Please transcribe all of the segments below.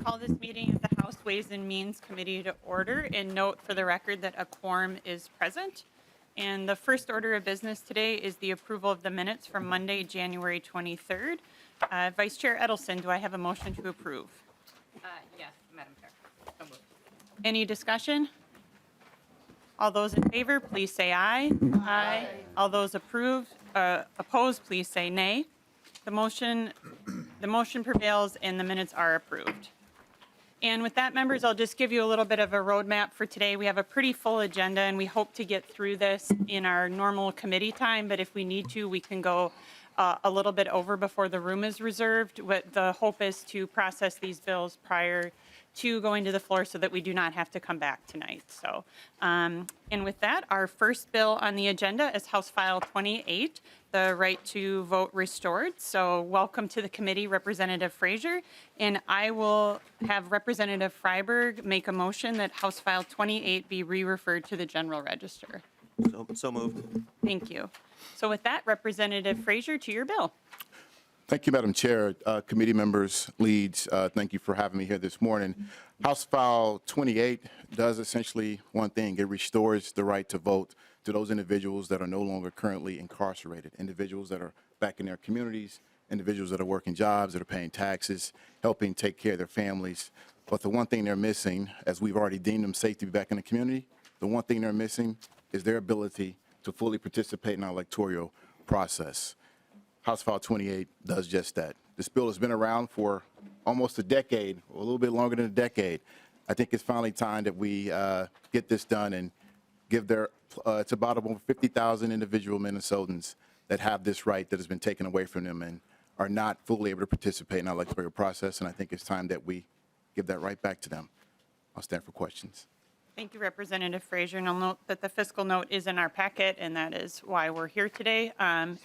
call this meeting of the House Ways and Means Committee to order and note for the record that a quorum is present. And the first order of business today is the approval of the minutes from Monday, January 23rd. Vice Chair Edelson, do I have a motion to approve? Yes, Madam Chair. So moved. Any discussion? All those in favor, please say aye. Aye. All those opposed, please say nay. The motion prevails and the minutes are approved. And with that, members, I'll just give you a little bit of a roadmap for today. We have a pretty full agenda and we hope to get through this in our normal committee time, but if we need to, we can go a little bit over before the room is reserved. What the hope is to process these bills prior to going to the floor so that we do not have to come back tonight. So, and with that, our first bill on the agenda is House File 28, the right to vote restored. So welcome to the committee, Representative Frazier. And I will have Representative Freiberg make a motion that House File 28 be re-referred to the General Register. So moved. Thank you. So with that, Representative Frazier, to your bill. Thank you, Madam Chair. Committee members, leads, thank you for having me here this morning. House File 28 does essentially one thing. It restores the right to vote to those individuals that are no longer currently incarcerated, individuals that are back in their communities, individuals that are working jobs, that are paying taxes, helping take care of their families. But the one thing they're missing, as we've already deemed them safe to be back in the community, the one thing they're missing is their ability to fully participate in our electoral process. House File 28 does just that. This bill has been around for almost a decade, or a little bit longer than a decade. I think it's finally time that we get this done and give it's about over 50,000 individual Minnesotans that have this right that has been taken away from them and are not fully able to participate in our electoral process. And I think it's time that we give that right back to them. I'll stand for questions. Thank you, Representative Frazier. And I'll note that the fiscal note is in our packet, and that is why we're here today.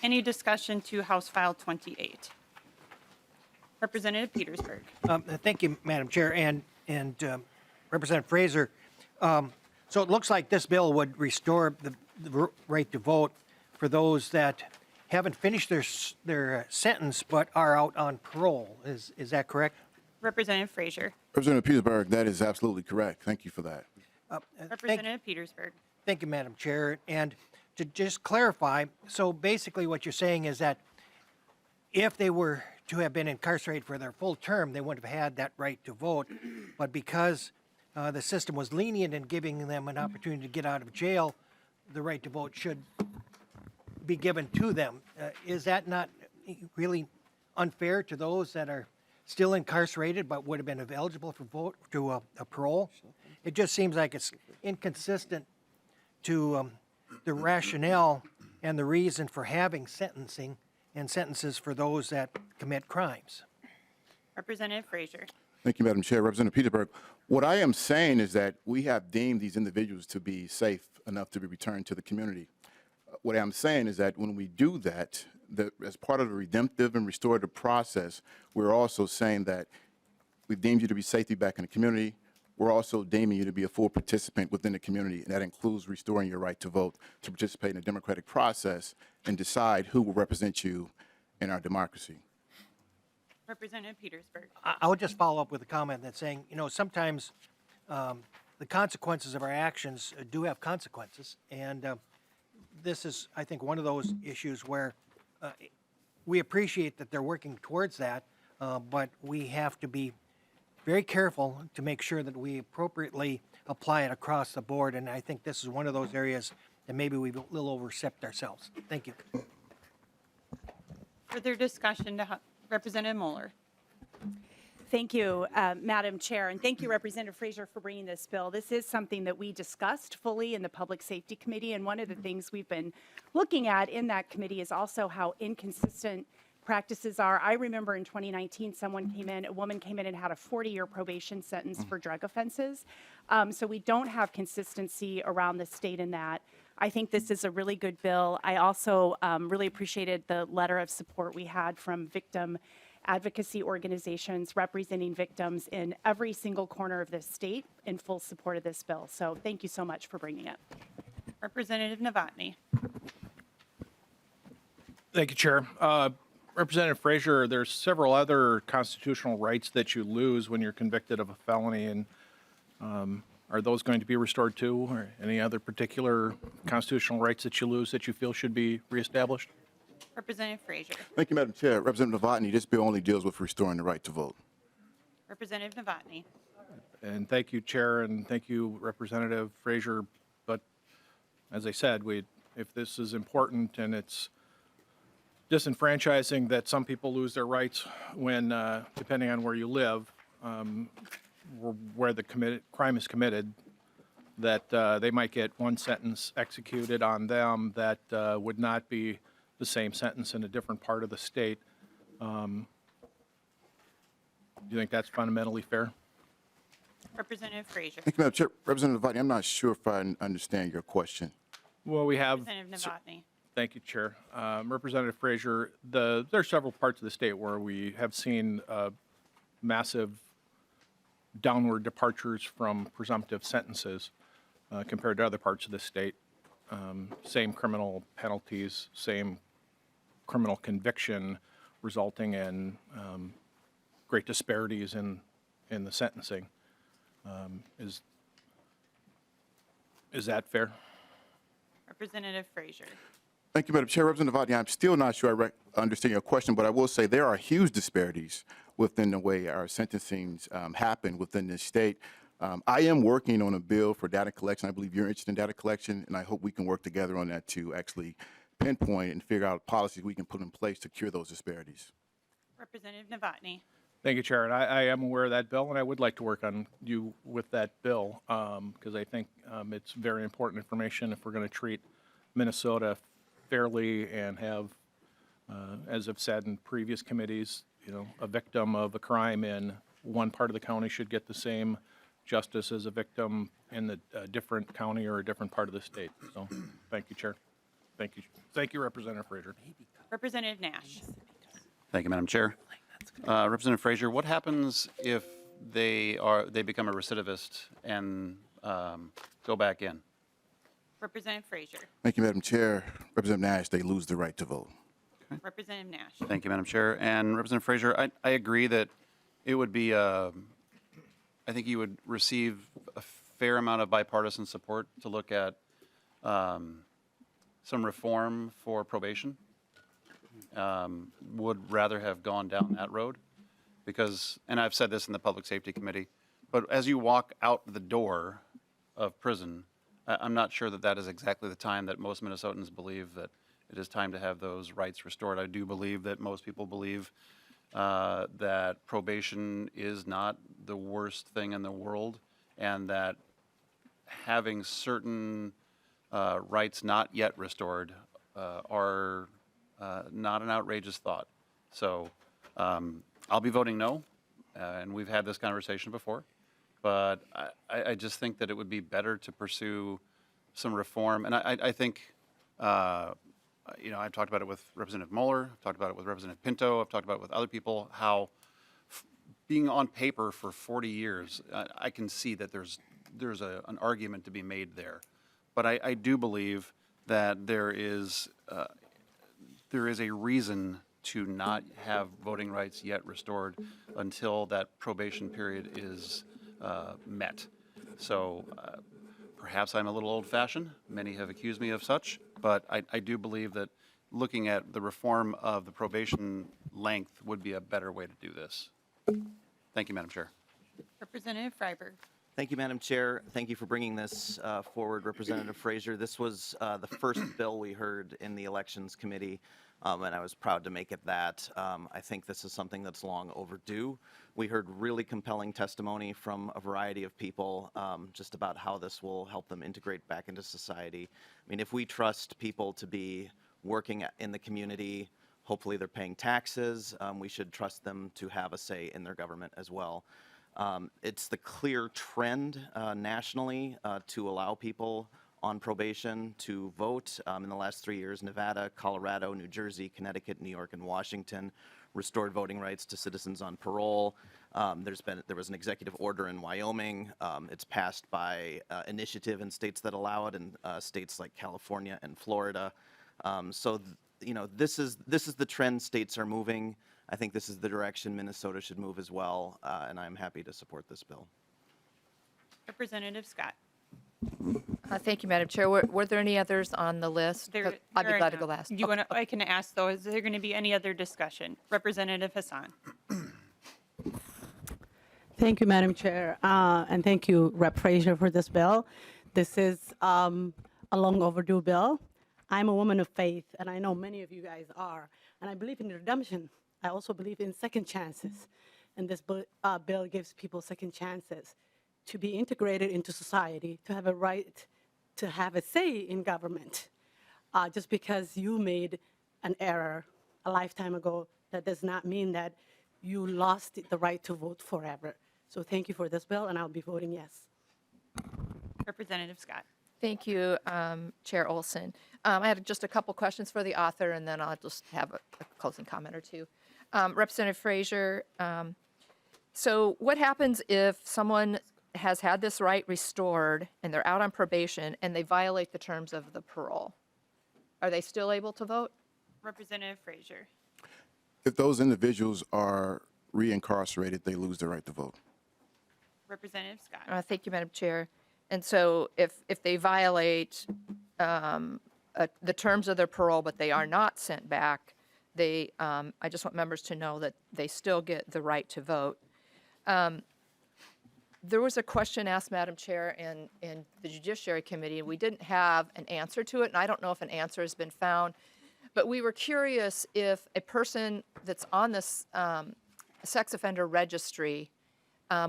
Any discussion to House File 28? Representative Petersburg. Thank you, Madam Chair, and Representative Frazier. So it looks like this bill would restore the right to vote for those that haven't finished their sentence but are out on parole. Is that correct? Representative Frazier. Representative Petersburg, that is absolutely correct. Thank you for that. Representative Petersburg. Thank you, Madam Chair. And to just clarify, so basically what you're saying is that if they were to have been incarcerated for their full term, they wouldn't have had that right to vote. But because the system was lenient in giving them an opportunity to get out of jail, the right to vote should be given to them. Is that not really unfair to those that are still incarcerated but would have been eligible for vote to a parole? It just seems like it's inconsistent to the rationale and the reason for having sentencing and sentences for those that commit crimes. Representative Frazier. Thank you, Madam Chair. Representative Petersburg, what I am saying is that we have deemed these individuals to be safe enough to be returned to the community. What I'm saying is that when we do that, as part of the redemptive and restorative process, we're also saying that we've deemed you to be safe to be back in the community. We're also deeming you to be a full participant within the community, and that includes restoring your right to vote, to participate in the democratic process and decide who will represent you in our democracy. Representative Petersburg. I would just follow up with a comment that's saying, sometimes the consequences of our actions do have consequences, and this is, I think, one of those issues where we appreciate that they're working towards that, but we have to be very careful to make sure that we appropriately apply it across the board, and I think this is one of those areas that maybe we've a little overstepped ourselves. Thank you. Further discussion to Representative Moeller. Thank you, Madam Chair, and thank you, Representative Frazier, for bringing this bill. This is something that we discussed fully in the Public Safety Committee, and one of the things we've been looking at in that committee is also how inconsistent practices are. I remember in 2019, a woman came in and had a 40-year probation sentence for drug offenses. So we don't have consistency around the state in that. I think this is a really good bill. I also really appreciated the letter of support we had from victim advocacy organizations representing victims in every single corner of this state in full support of this bill. So thank you so much for bringing it. Representative Novotny. Thank you, Chair. Representative Frazier, there's several other constitutional rights that you lose when you're convicted of a felony, and are those going to be restored too, or any other particular constitutional rights that you lose that you feel should be reestablished? Representative Frazier. Thank you, Madam Chair. Representative Novotny, this bill only deals with restoring the right to vote. Representative Novotny. And thank you, Chair, and thank you, Representative Frazier. But as I said, if this is important and it's disenfranchising that some people lose their rights when, depending on where you live, where the crime is committed, that they might get one sentence executed on them that would not be the same sentence in a different part of the state. Do you think that's fundamentally fair? Representative Frazier. Thank you, Madam Chair. Representative Novotny, I'm not sure if I understand your question. Well, we have. Representative Novotny. Thank you, Chair. Representative Frazier, there are several parts of the state where we have seen massive downward departures from presumptive sentences compared to other parts of the state. Same criminal penalties, same criminal conviction, resulting in great disparities in the sentencing. Is that fair? Representative Frazier. Thank you, Madam Chair. Representative Novotny, I'm still not sure I understand your question, but I will say there are huge disparities within the way our sentencings happen within this state. I am working on a bill for data collection. I believe you're interested in data collection, and I hope we can work together on that to actually pinpoint and figure out policies we can put in place to cure those disparities. Representative Novotny. Thank you, Chair. And I am aware of that bill, and I would like to work on you with that bill because I think it's very important information if we're going to treat Minnesota fairly and have, as I've said in previous committees, a victim of a crime in one part of the county should get the same justice as a victim in a different county or a different part of the state. So, thank you, Chair. Thank you. Thank you, Representative Frazier. Representative Nash. Thank you, Madam Chair. Representative Frazier, what happens if they become a recidivist and go back in? Representative Frazier. Thank you, Madam Chair. Representative Nash, they lose the right to vote. Representative Nash. Thank you, Madam Chair. And Representative Frazier, I agree that it would be, I think you would receive a fair amount of bipartisan support to look at some reform for probation. Would rather have gone down that road because, and I've said this in the Public Safety Committee, but as you walk out the door of prison, I'm not sure that that is exactly the time that most Minnesotans believe that it is time to have those rights restored. I do believe that most people believe that probation is not the worst thing in the world and that having certain rights not yet restored are not an outrageous thought. So I'll be voting no, and we've had this conversation before, but I just think that it would be better to pursue some reform. And I think, I've talked about it with Representative Mueller, I've talked about it with Representative Pinto, I've talked about it with other people, how being on paper for 40 years, I can see that there's an argument to be made there. But I do believe that there is a reason to not have voting rights yet restored until that probation period is met. So perhaps I'm a little old-fashioned. Many have accused me of such, but I do believe that looking at the reform of the probation length would be a better way to do this. Thank you, Madam Chair. Representative Freiberg. Thank you, Madam Chair. Thank you for bringing this forward, Representative Frazier. This was the first bill we heard in the Elections Committee, and I was proud to make it that. I think this is something that's long overdue. We heard really compelling testimony from a variety of people just about how this will help them integrate back into society. I mean, if we trust people to be working in the community, hopefully they're paying taxes, we should trust them to have a say in their government as well. It's the clear trend nationally to allow people on probation to vote. In the last 3 years, Nevada, Colorado, New Jersey, Connecticut, New York, and Washington restored voting rights to citizens on parole. There was an executive order in Wyoming. It's passed by initiative in states that allow it, in states like California and Florida. So this is the trend states are moving. I think this is the direction Minnesota should move as well, and I'm happy to support this bill. Representative Scott. Thank you, Madam Chair. Were there any others on the list? 'Cause I'd be there are glad to go none. last. Do you want to, I can ask though, is there going to be any other discussion? Representative Hassan. Thank you, Madam Chair, and thank you, Rep. Frazier, for this bill. This is a long overdue bill. I'm a woman of faith, and I know many of you guys are, and I believe in redemption. I also believe in second chances, and this bill gives people second chances to be integrated into society, to have a right to have a say in government. Just because you made an error a lifetime ago, that does not mean that you lost the right to vote forever. So thank you for this bill, and I'll be voting yes. Representative Scott. Thank you, Chair Olson. I had just a couple questions for the author, and then I'll just have a closing comment or two. Representative Frazier, so what happens if someone has had this right restored and they're out on probation and they violate the terms of the parole? Are they still able to vote? Representative Frazier. If those individuals are reincarcerated, they lose their right to vote. Representative Scott. Thank you, Madam Chair. And so if they violate the terms of their parole, but they are not sent back, they, I just want members to know that they still get the right to vote. There was a question asked, Madam Chair, in the Judiciary Committee, and we didn't have an answer to it, and I don't know if an answer has been found, but we were curious if a person that's on this sex offender registry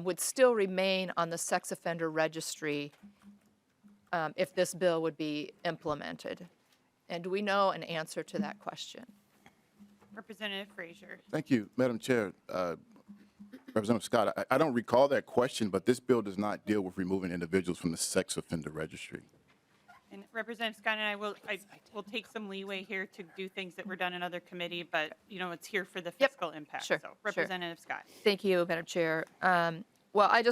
would still remain on the sex offender registry if this bill would be implemented. And do we know an answer to that question? Representative Frazier. Thank you, Madam Chair. Representative Scott, I don't recall that question, but this bill does not deal with removing individuals from the sex offender registry. And Representative Scott and I will take some leeway here to do things that were done in other committee, but you know, it's here for the Yep. fiscal impact. Sure, So sure. Representative Scott. Thank you, Madam Chair. Well,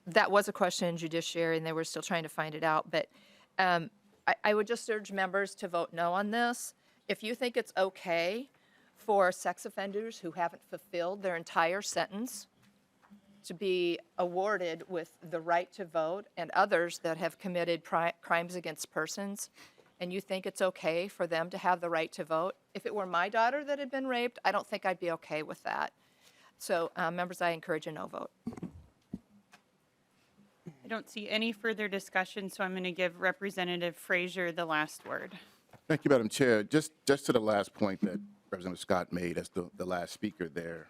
that was a question in Judiciary, and they were still trying to find it out, but I would just urge members to vote no on this. If you think it's okay for sex offenders who haven't fulfilled their entire sentence to be awarded with the right to vote, and others that have committed crimes against persons, and you think it's okay for them to have the right to vote, if it were my daughter that had been raped, I don't think I'd be okay with that. So, members, I encourage a no vote. I don't see any further discussion, so I'm going to give Representative Frazier the last word. Thank you, Madam Chair. Just to the last point that Representative Scott made as the last speaker there.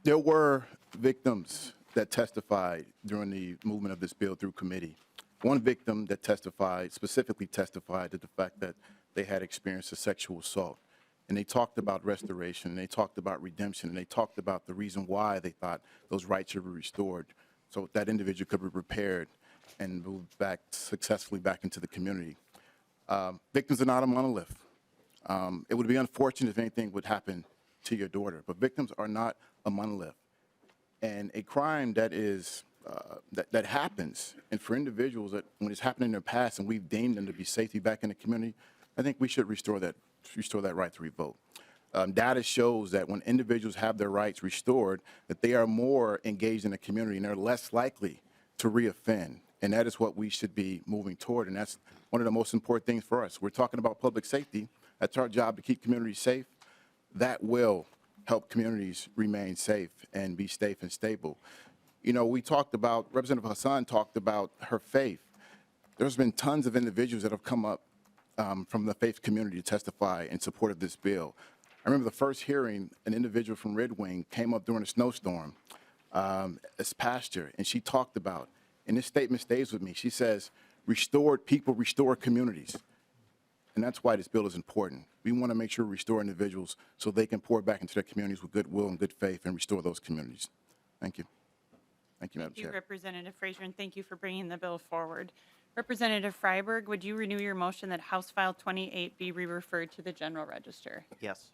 There were victims that testified during the movement of this bill through committee. One victim that specifically testified to the fact that they had experienced a sexual assault. And they talked about restoration, and they talked about redemption, and they talked about the reason why they thought those rights should be restored so that individual could be repaired and moved back successfully back into the community. Victims are not a monolith. It would be unfortunate if anything would happen to your daughter, but victims are not a monolith. And a crime that is that happens, and for individuals that when it's happened in their past and we've deemed them to be safety back in the community, I think we should restore that right to revote. Data shows that when individuals have their rights restored, that they are more engaged in the community and they're less likely to reoffend. And that is what we should be moving toward, and that's one of the most important things for us. We're talking about public safety. That's our job, to keep communities safe. That will help communities remain safe and be safe and stable. You know, Representative Hassan talked about her faith. There's been tons of individuals that have come up from the faith community to testify in support of this bill. I remember the first hearing, an individual from Red Wing came up during a snowstorm as pastor, and she talked about, and this statement stays with me, she says, restored people restore communities. And that's why this bill is important. We want to make sure we restore individuals so they can pour back into their communities with goodwill and good faith and restore those communities. Thank you. Thank you, Madam Thank you, Chair. Representative Frazier, and thank you for bringing the bill forward. Representative Freiberg, would you renew your motion that House File 28 be re-referred to the General Register? Yes.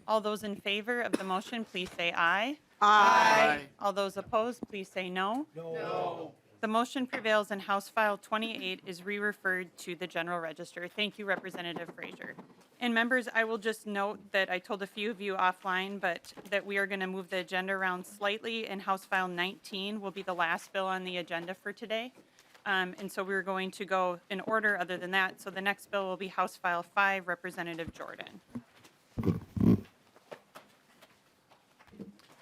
All those in favor of the motion, please say aye. Aye. All those opposed, please say no. No. The motion prevails and House File 28 is re-referred to the General Register. Thank you, Representative Frazier. And members, I will just note that I told a few of you offline, but that we are going to move the agenda around slightly, and House File 19 will be the last bill on the agenda for today. And so we're going to go in order other than that. So the next bill will be House File 5, Representative Jordan.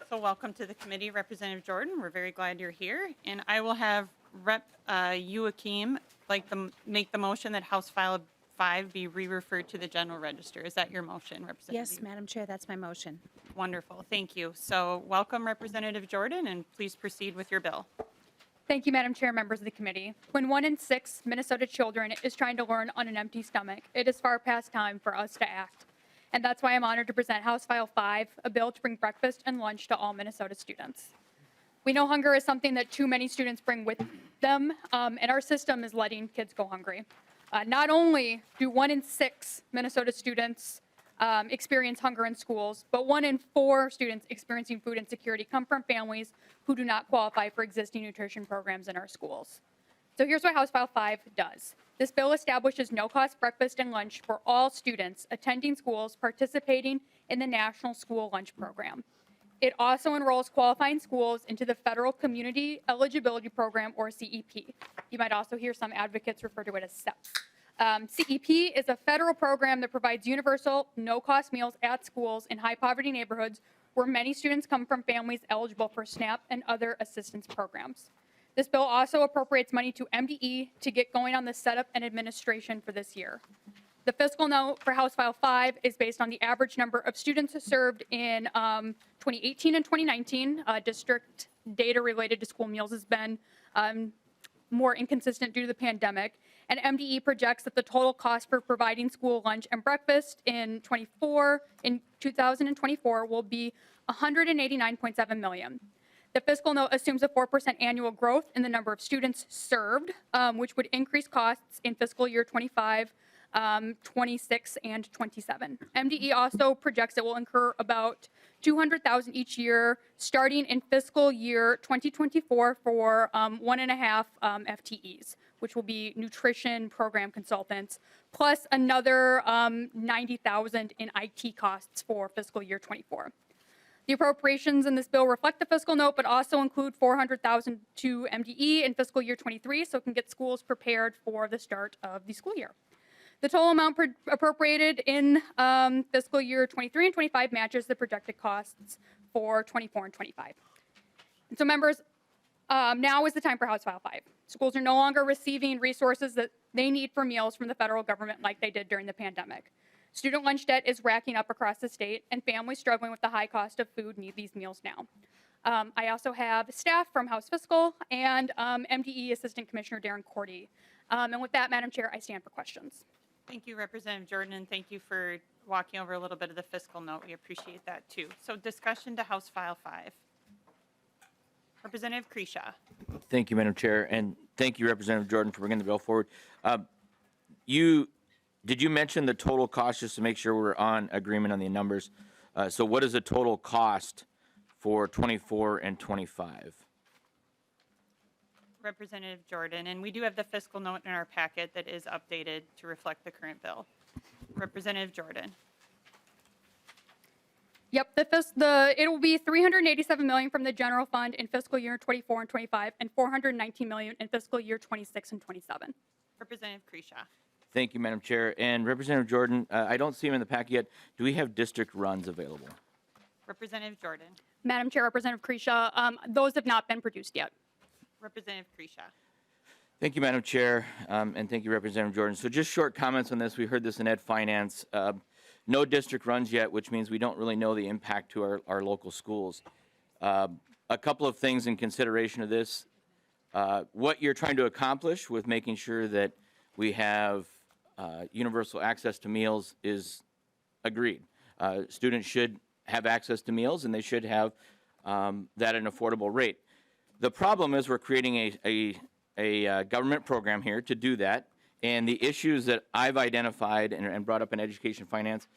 So welcome to the committee, Representative Jordan. We're very glad you're here. And I will have Rep. Joachim make the motion that House File 5 be re-referred to the General Register. Is that your motion, Representative? Yes, Madam Chair, that's my motion. Wonderful. Thank you. So welcome, Representative Jordan, and please proceed with your bill. Thank you, Madam Chair, members of the committee. When 1 in 6 Minnesota children is trying to learn on an empty stomach, it is far past time for us to act. And that's why I'm honored to present House File 5, a bill to bring breakfast and lunch to all Minnesota students. We know hunger is something that too many students bring with them, and our system is letting kids go hungry. Not only do 1 in 6 Minnesota students experience hunger in schools, but 1 in 4 students experiencing food insecurity come from families who do not qualify for existing nutrition programs in our schools. So here's what House File 5 does. This bill establishes no-cost breakfast and lunch for all students attending schools participating in the National School Lunch Program. It also enrolls qualifying schools into the Federal Community Eligibility Program, or CEP. You might also hear some advocates refer to it as SEPs. CEP is a federal program that provides universal, no-cost meals at schools in high-poverty neighborhoods where many students come from families eligible for SNAP and other assistance programs. This bill also appropriates money to MDE to get going on the setup and administration for this year. The fiscal note for House File 5 is based on the average number of students served in 2018 and 2019. District data related to school meals has been more inconsistent due to the pandemic. And MDE projects that the total cost for providing school lunch and breakfast in 2024 will be $189.7 million. The fiscal note assumes a 4% annual growth in the number of students served, which would increase costs in fiscal year 25, 26, and 27. MDE also projects it will incur about $200,000 each year, starting in fiscal year 2024 for 1.5 FTEs, which will be nutrition program consultants, plus another $90,000 in IT costs for fiscal year 24. The appropriations in this bill reflect the fiscal note, but also include $400,000 to MDE in fiscal year 23, so it can get schools prepared for the start of the school year. The total amount appropriated in fiscal year 23 and 25 matches the projected costs for 24 and 25. And so members, now is the time for House File 5. Schools are no longer receiving resources that they need for meals from the federal government like they did during the pandemic. Student lunch debt is racking up across the state, and families struggling with the high cost of food need these meals now. I also have staff from House Fiscal and MDE Assistant Commissioner Darren Cordy. And with that, Madam Chair, I stand for questions. Thank you, Representative Jordan, and thank you for walking over a little bit of the fiscal note. We appreciate that, too. So discussion to House File 5. Representative Kresha. Thank you, Madam Chair, and thank you, Representative Jordan, for bringing the bill forward. Did you mention the total cost, just to make sure we're on agreement on the numbers? So what is the total cost for 24 and 25? Representative Jordan, and we do have the fiscal note in our packet that is updated to reflect the current bill. Representative Jordan. Yep, it will be $387 million from the general fund in fiscal year 24 and 25, and $419 million in fiscal year 26 and 27. Representative Kresha. Thank you, Madam Chair. And Representative Jordan, I don't see him in the packet yet. Do we have district runs available? Representative Jordan. Madam Chair, Representative Kresha, those have not been produced yet. Representative Kresha. Thank you, Madam Chair, and thank you, Representative Jordan. So just short comments on this. We heard this in Ed Finance. No district runs yet, which means we don't really know the impact to our local schools. A couple of things in consideration of this. What you're trying to accomplish with making sure that we have universal access to meals is agreed. Students should have access to meals, and they should have that at an affordable rate. The problem is we're creating a government program here to do that, and the issues that I've identified and brought up in education finance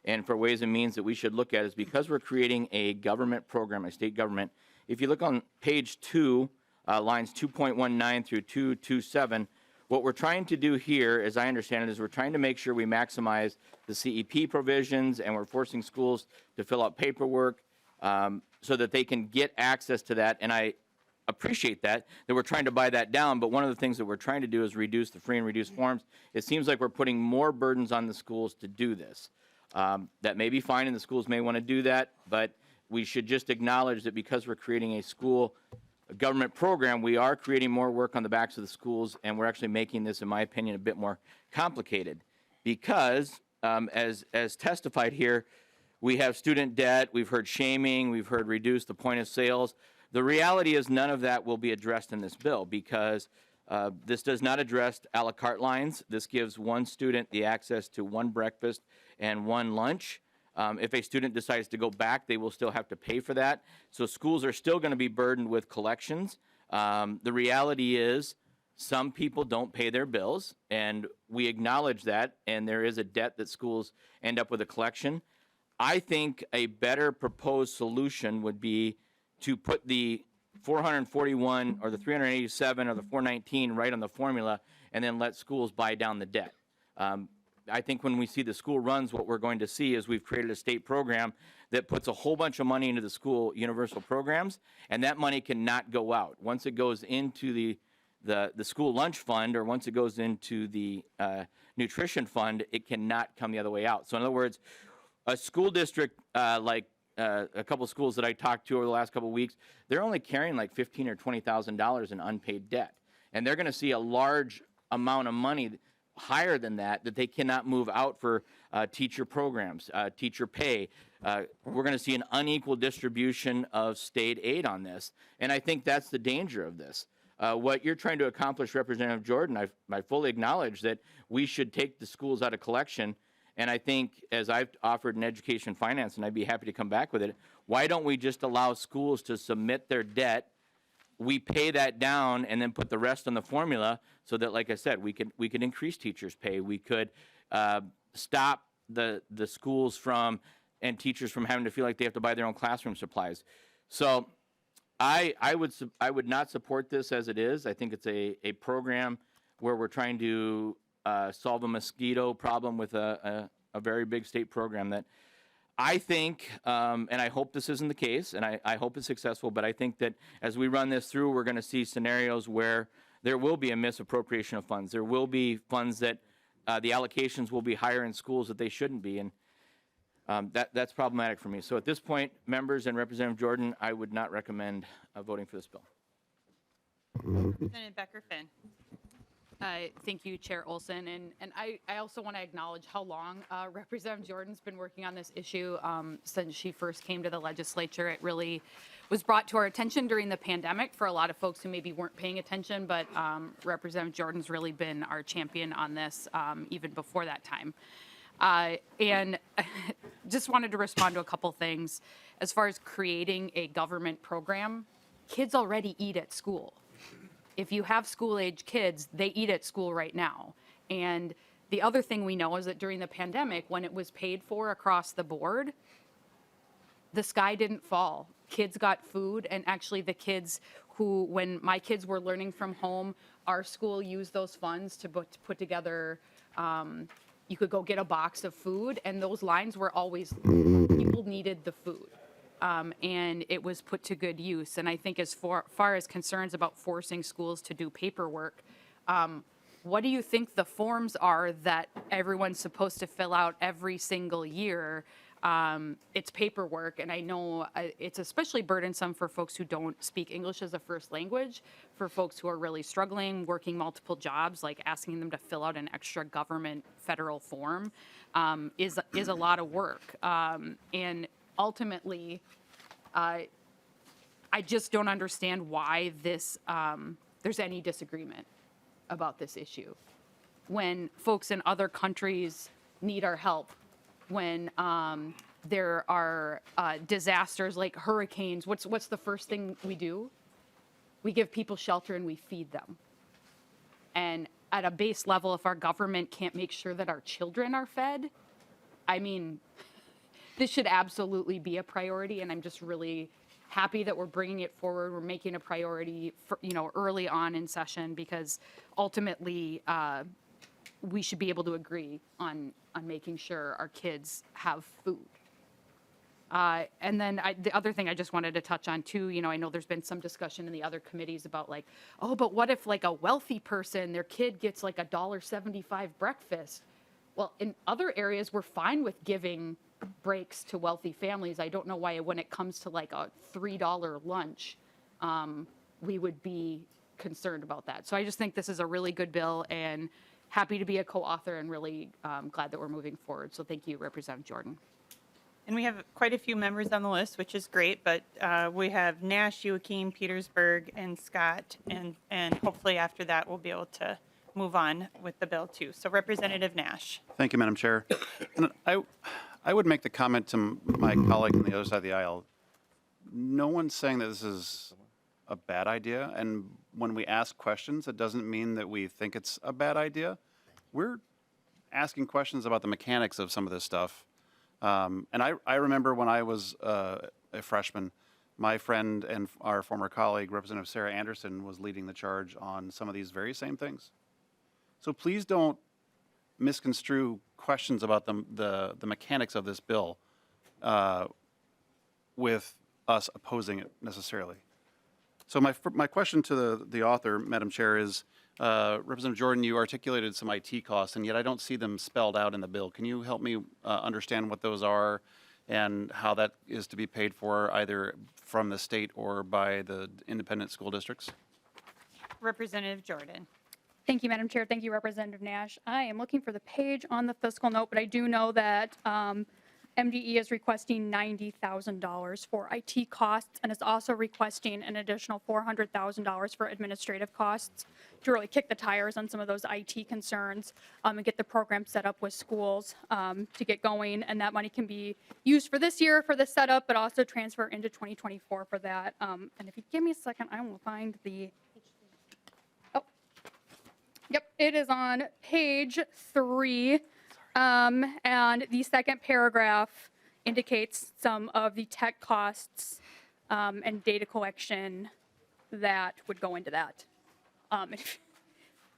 and for ways and means that we should look at is because we're creating a government program, a state government. If you look on page 2 lines 2.19 through 227. What we're trying to do here, as I understand it, is we're trying to make sure we maximize the CEP provisions, and we're forcing schools to fill out paperwork so that they can get access to that. And I appreciate that we're trying to buy that down. But one of the things that we're trying to do is reduce the free and reduced forms. It seems like we're putting more burdens on the schools to do this. That may be fine, and the schools may want to do that, but we should just acknowledge that because we're creating a government program, we are creating more work on the backs of the schools, and we're actually making this, in my opinion, a bit more complicated. Because, as testified here, we have student debt, we've heard shaming, we've heard reduce the point of sales. The reality is none of that will be addressed in this bill because this does not address a la carte lines. This gives one student the access to one breakfast and one lunch. If a student decides to go back, they will still have to pay for that. So schools are still going to be burdened with collections. The reality is some people don't pay their bills, and we acknowledge that, and there is a debt that schools end up with a collection. I think a better proposed solution would be to put the 441 or the 387 or the 419 right on the formula and then let schools buy down the debt. I think when we see the school runs, what we're going to see is we've created a state program that puts a whole bunch of money into the school universal programs, and that money cannot go out. Once it goes into the school lunch fund or once it goes into the nutrition fund, it cannot come the other way out. So in other words, a school district like a couple of schools that I talked to over the last couple of weeks, they're only carrying like $15,000 or $20,000 in unpaid debt, and they're going to see a large amount of money higher than that they cannot move out for teacher programs, teacher pay. We're going to see an unequal distribution of state aid on this, and I think that's the danger of this. What you're trying to accomplish, Representative Jordan, I fully acknowledge that we should take the schools out of collection. And I think, as I've offered in education finance, and I'd be happy to come back with it, why don't we just allow schools to submit their debt, we pay that down, and then put the rest on the formula so that, like I said, we could increase teachers' pay. We could stop the schools from and teachers from having to feel like they have to buy their own classroom supplies. So I would not support this as it is. I think it's a program where we're trying to solve a mosquito problem with a very big state program that I think, and I hope this isn't the case, and I hope it's successful, but I think that as we run this through, we're going to see scenarios where there will be a misappropriation of funds. There will be funds that the allocations will be higher in schools that they shouldn't be, and that's problematic for me. So at this point, members and Representative Jordan, I would not recommend voting for this bill. Representative Becker-Finn. Thank you, Chair Olson. And I also want to acknowledge how long Representative Jordan's been working on this issue since she first came to the legislature. It really was brought to our attention during the pandemic for a lot of folks who maybe weren't paying attention, but Representative Jordan's really been our champion on this even before that time. And just wanted to respond to a couple things. As far as creating a government program, kids already eat at school. If you have school-age kids, they eat at school right now. And the other thing we know is that during the pandemic, when it was paid for across the board, the sky didn't fall. Kids got food, and actually the kids who, when my kids were learning from home, our school used those funds to put together, you could go get a box of food, and those lines were always, people needed the food. And it was put to good use. And I think as far as concerns about forcing schools to do paperwork, what do you think the forms are that everyone's supposed to fill out every single year? It's paperwork, and I know it's especially burdensome for folks who don't speak English as a first language, for folks who are really struggling, working multiple jobs, like asking them to fill out an extra government federal form is a lot of work. And ultimately, I just don't understand why this there's any disagreement about this issue. When folks in other countries need our help, when there are disasters like hurricanes, what's the first thing we do? We give people shelter and we feed them. And at a base level, if our government can't make sure that our children are fed, I mean, this should absolutely be a priority, and I'm just really happy that we're bringing it forward. We're making a priority for, early on in session, because ultimately we should be able to agree on making sure our kids have food. And then the other thing I just wanted to touch on too, I know there's been some discussion in the other committees about like, oh, but what if like a wealthy person, their kid gets like $1.75 breakfast? Well, in other areas, we're fine with giving breaks to wealthy families. I don't know why when it comes to like a $3 lunch, we would be concerned about that. So I just think this is a really good bill, and happy to be a co-author, and really glad that we're moving forward. So thank you, Representative Jordan. And we have quite a few members on the list, which is great, but we have Nash, Joachim, Petersburg, and Scott, and hopefully after that, we'll be able to move on with the bill too. So Representative Nash. Thank you, Madam Chair. And I would make the comment to my colleague on the other side of the aisle. No one's saying that this is a bad idea, and when we ask questions, it doesn't mean that we think it's a bad idea. We're asking questions about the mechanics of some of this stuff. And I remember when I was a freshman, my friend and our former colleague, Representative Sarah Anderson, was leading the charge on some of these very same things. So please don't misconstrue questions about the mechanics of this bill with us opposing it necessarily. So my question to the author, Madam Chair, is Representative Jordan, you articulated some IT costs, and yet I don't see them spelled out in the bill. Can you help me understand what those are and how that is to be paid for either from the state or by the independent school districts? Representative Jordan. Thank you, Madam Chair. Thank you, Representative Nash. I am looking for the page on the fiscal note, but I do know that MDE is requesting $90,000 for IT costs, and is also requesting an additional $400,000 for administrative costs to really kick the tires on some of those IT concerns and get the program set up with schools to get going. And that money can be used for this year for the setup, but also transfer into 2024 for that. And if you give me a second, I will find the. Yep, it is on page 3, and the second paragraph indicates some of the tech costs and data collection that would go into that.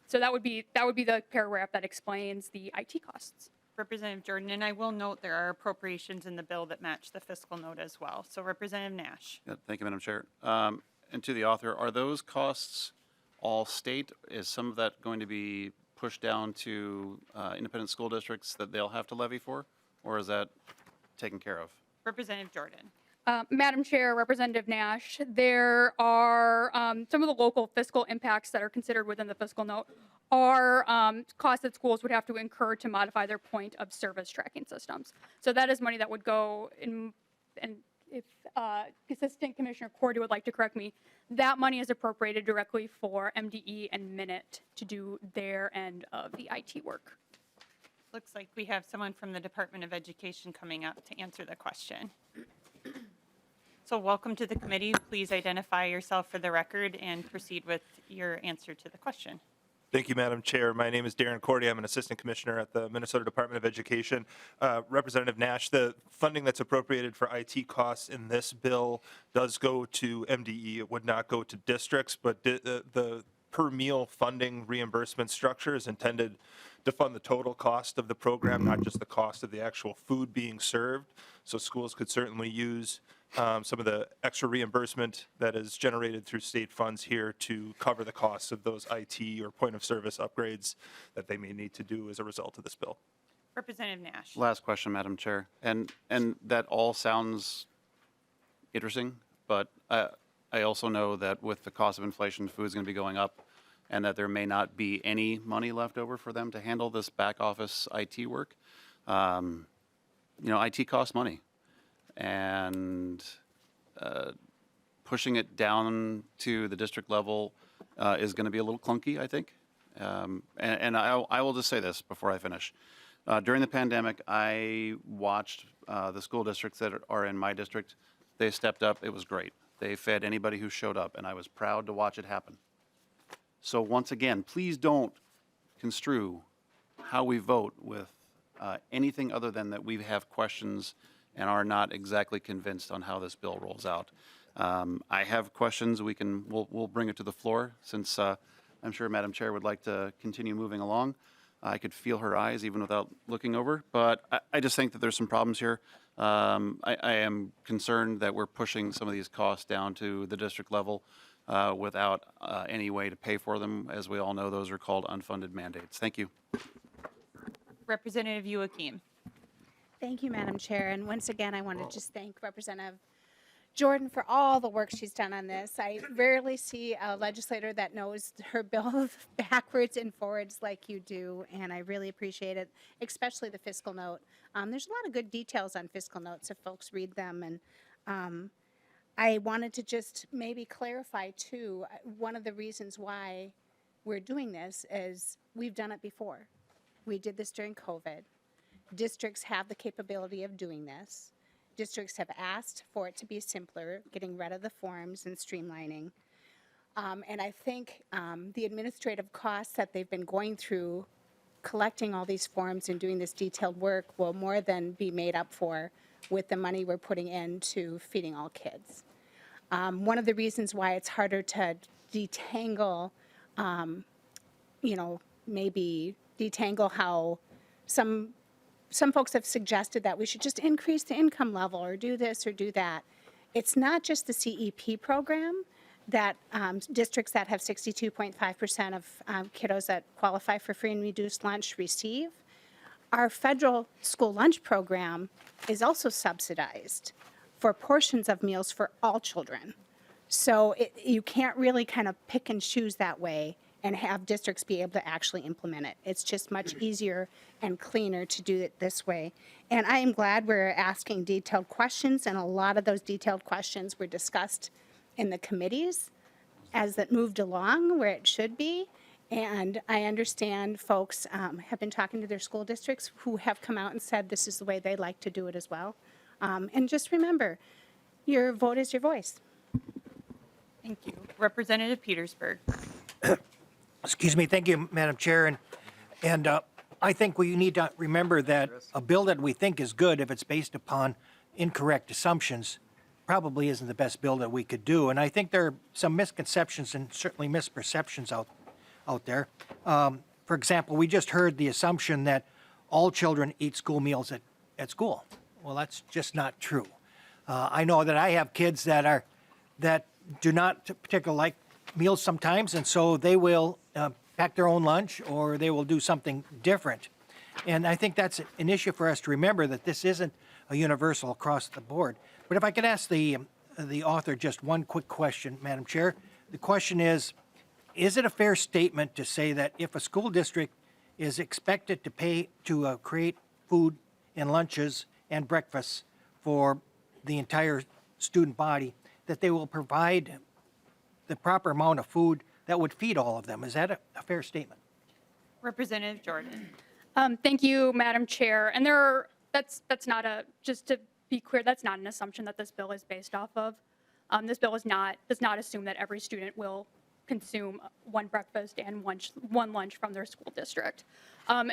So that would be the paragraph that explains the IT costs. Representative Jordan, and I will note there are appropriations in the bill that match the fiscal note as well. So Representative Nash. Yeah, thank you, Madam Chair. And to the author, are those costs all state? Is some of that going to be pushed down to independent school districts that they'll have to levy for, or is that taken care of? Representative Jordan. Madam Chair, Representative Nash, there are some of the local fiscal impacts that are considered within the fiscal note are costs that schools would have to incur to modify their point of service tracking systems. So that is money that would go in, and if Assistant Commissioner Cordy would like to correct me, that money is appropriated directly for MDE and Minute to do their end of the IT work. Looks like we have someone from the Department of Education coming up to answer the question. So welcome to the committee. Please identify yourself for the record and proceed with your answer to the question. Thank you, Madam Chair. My name is Darren Cordy. I'm an Assistant Commissioner at the Minnesota Department of Education. Representative Nash, the funding that's appropriated for IT costs in this bill does go to MDE. It would not go to districts, but the per meal funding reimbursement structure is intended to fund the total cost of the program, not just the cost of the actual food being served. So schools could certainly use some of the extra reimbursement that is generated through state funds here to cover the costs of those IT or point of service upgrades that they may need to do as a result of this bill. Representative Nash. Last question, Madam Chair. And that all sounds interesting, but I also know that with the cost of inflation, food is going to be going up, and that there may not be any money left over for them to handle this back office IT work. IT costs money. And pushing it down to the district level is going to be a little clunky, I think. And I will just say this before I finish. During the pandemic, I watched the school districts that are in my district. They stepped up. It was great. They fed anybody who showed up, and I was proud to watch it happen. So once again, please don't construe how we vote with anything other than that we have questions and are not exactly convinced on how this bill rolls out. I have questions. We'll bring it to the floor since I'm sure Madam Chair would like to continue moving along. I could feel her eyes even without looking over, but I just think that there's some problems here. I am concerned that we're pushing some of these costs down to the district level without any way to pay for them. As we all know, those are called unfunded mandates. Thank you. Representative Joachim. Thank you, Madam Chair. And once again, I want to just thank Representative Jordan for all the work she's done on this. I rarely see a legislator that knows her bill backwards and forwards like you do, and I really appreciate it, especially the fiscal note. There's a lot of good details on fiscal notes if folks read them, and I wanted to just maybe clarify too, one of the reasons why we're doing this is we've done it before. We did this during COVID. Districts have the capability of doing this. Districts have asked for it to be simpler, getting rid of the forms and streamlining. And I think the administrative costs that they've been going through, collecting all these forms and doing this detailed work will more than be made up for with the money we're putting into feeding all kids. One of the reasons why it's harder to detangle, maybe detangle how some folks have suggested that we should just increase the income level or do this or do that. It's not just the CEP program that districts that have 62.5% of kiddos that qualify for free and reduced lunch receive. Our federal school lunch program is also subsidized for portions of meals for all children. So you can't really kind of pick and choose that way and have districts be able to actually implement it. It's just much easier and cleaner to do it this way. And I am glad we're asking detailed questions, and a lot of those detailed questions were discussed in the committees as it moved along where it should be. And I understand folks have been talking to their school districts who have come out and said this is the way they like to do it as well. And just remember, your vote is your voice. Thank you. Representative Petersburg. Excuse me. Thank you, Madam Chair. And I think we need to remember that a bill that we think is good, if it's based upon incorrect assumptions, probably isn't the best bill that we could do. And I think there are some misconceptions and certainly misperceptions out there. For example, we just heard the assumption that all children eat school meals at school. Well, that's just not true. I know that I have kids that do not particularly like meals sometimes, and so they will pack their own lunch or they will do something different. And I think that's an issue for us to remember, that this isn't a universal across the board. But if I could ask the author just one quick question, Madam Chair. The question is it a fair statement to say that if a school district is expected to pay to create food and lunches and breakfasts for the entire student body, that they will provide the proper amount of food that would feed all of them? Is that a fair statement? Representative Jordan. Thank you, Madam Chair. And that's not just to be clear, that's not an assumption that this bill is based off of. This bill does not assume that every student will consume one breakfast and one lunch from their school district.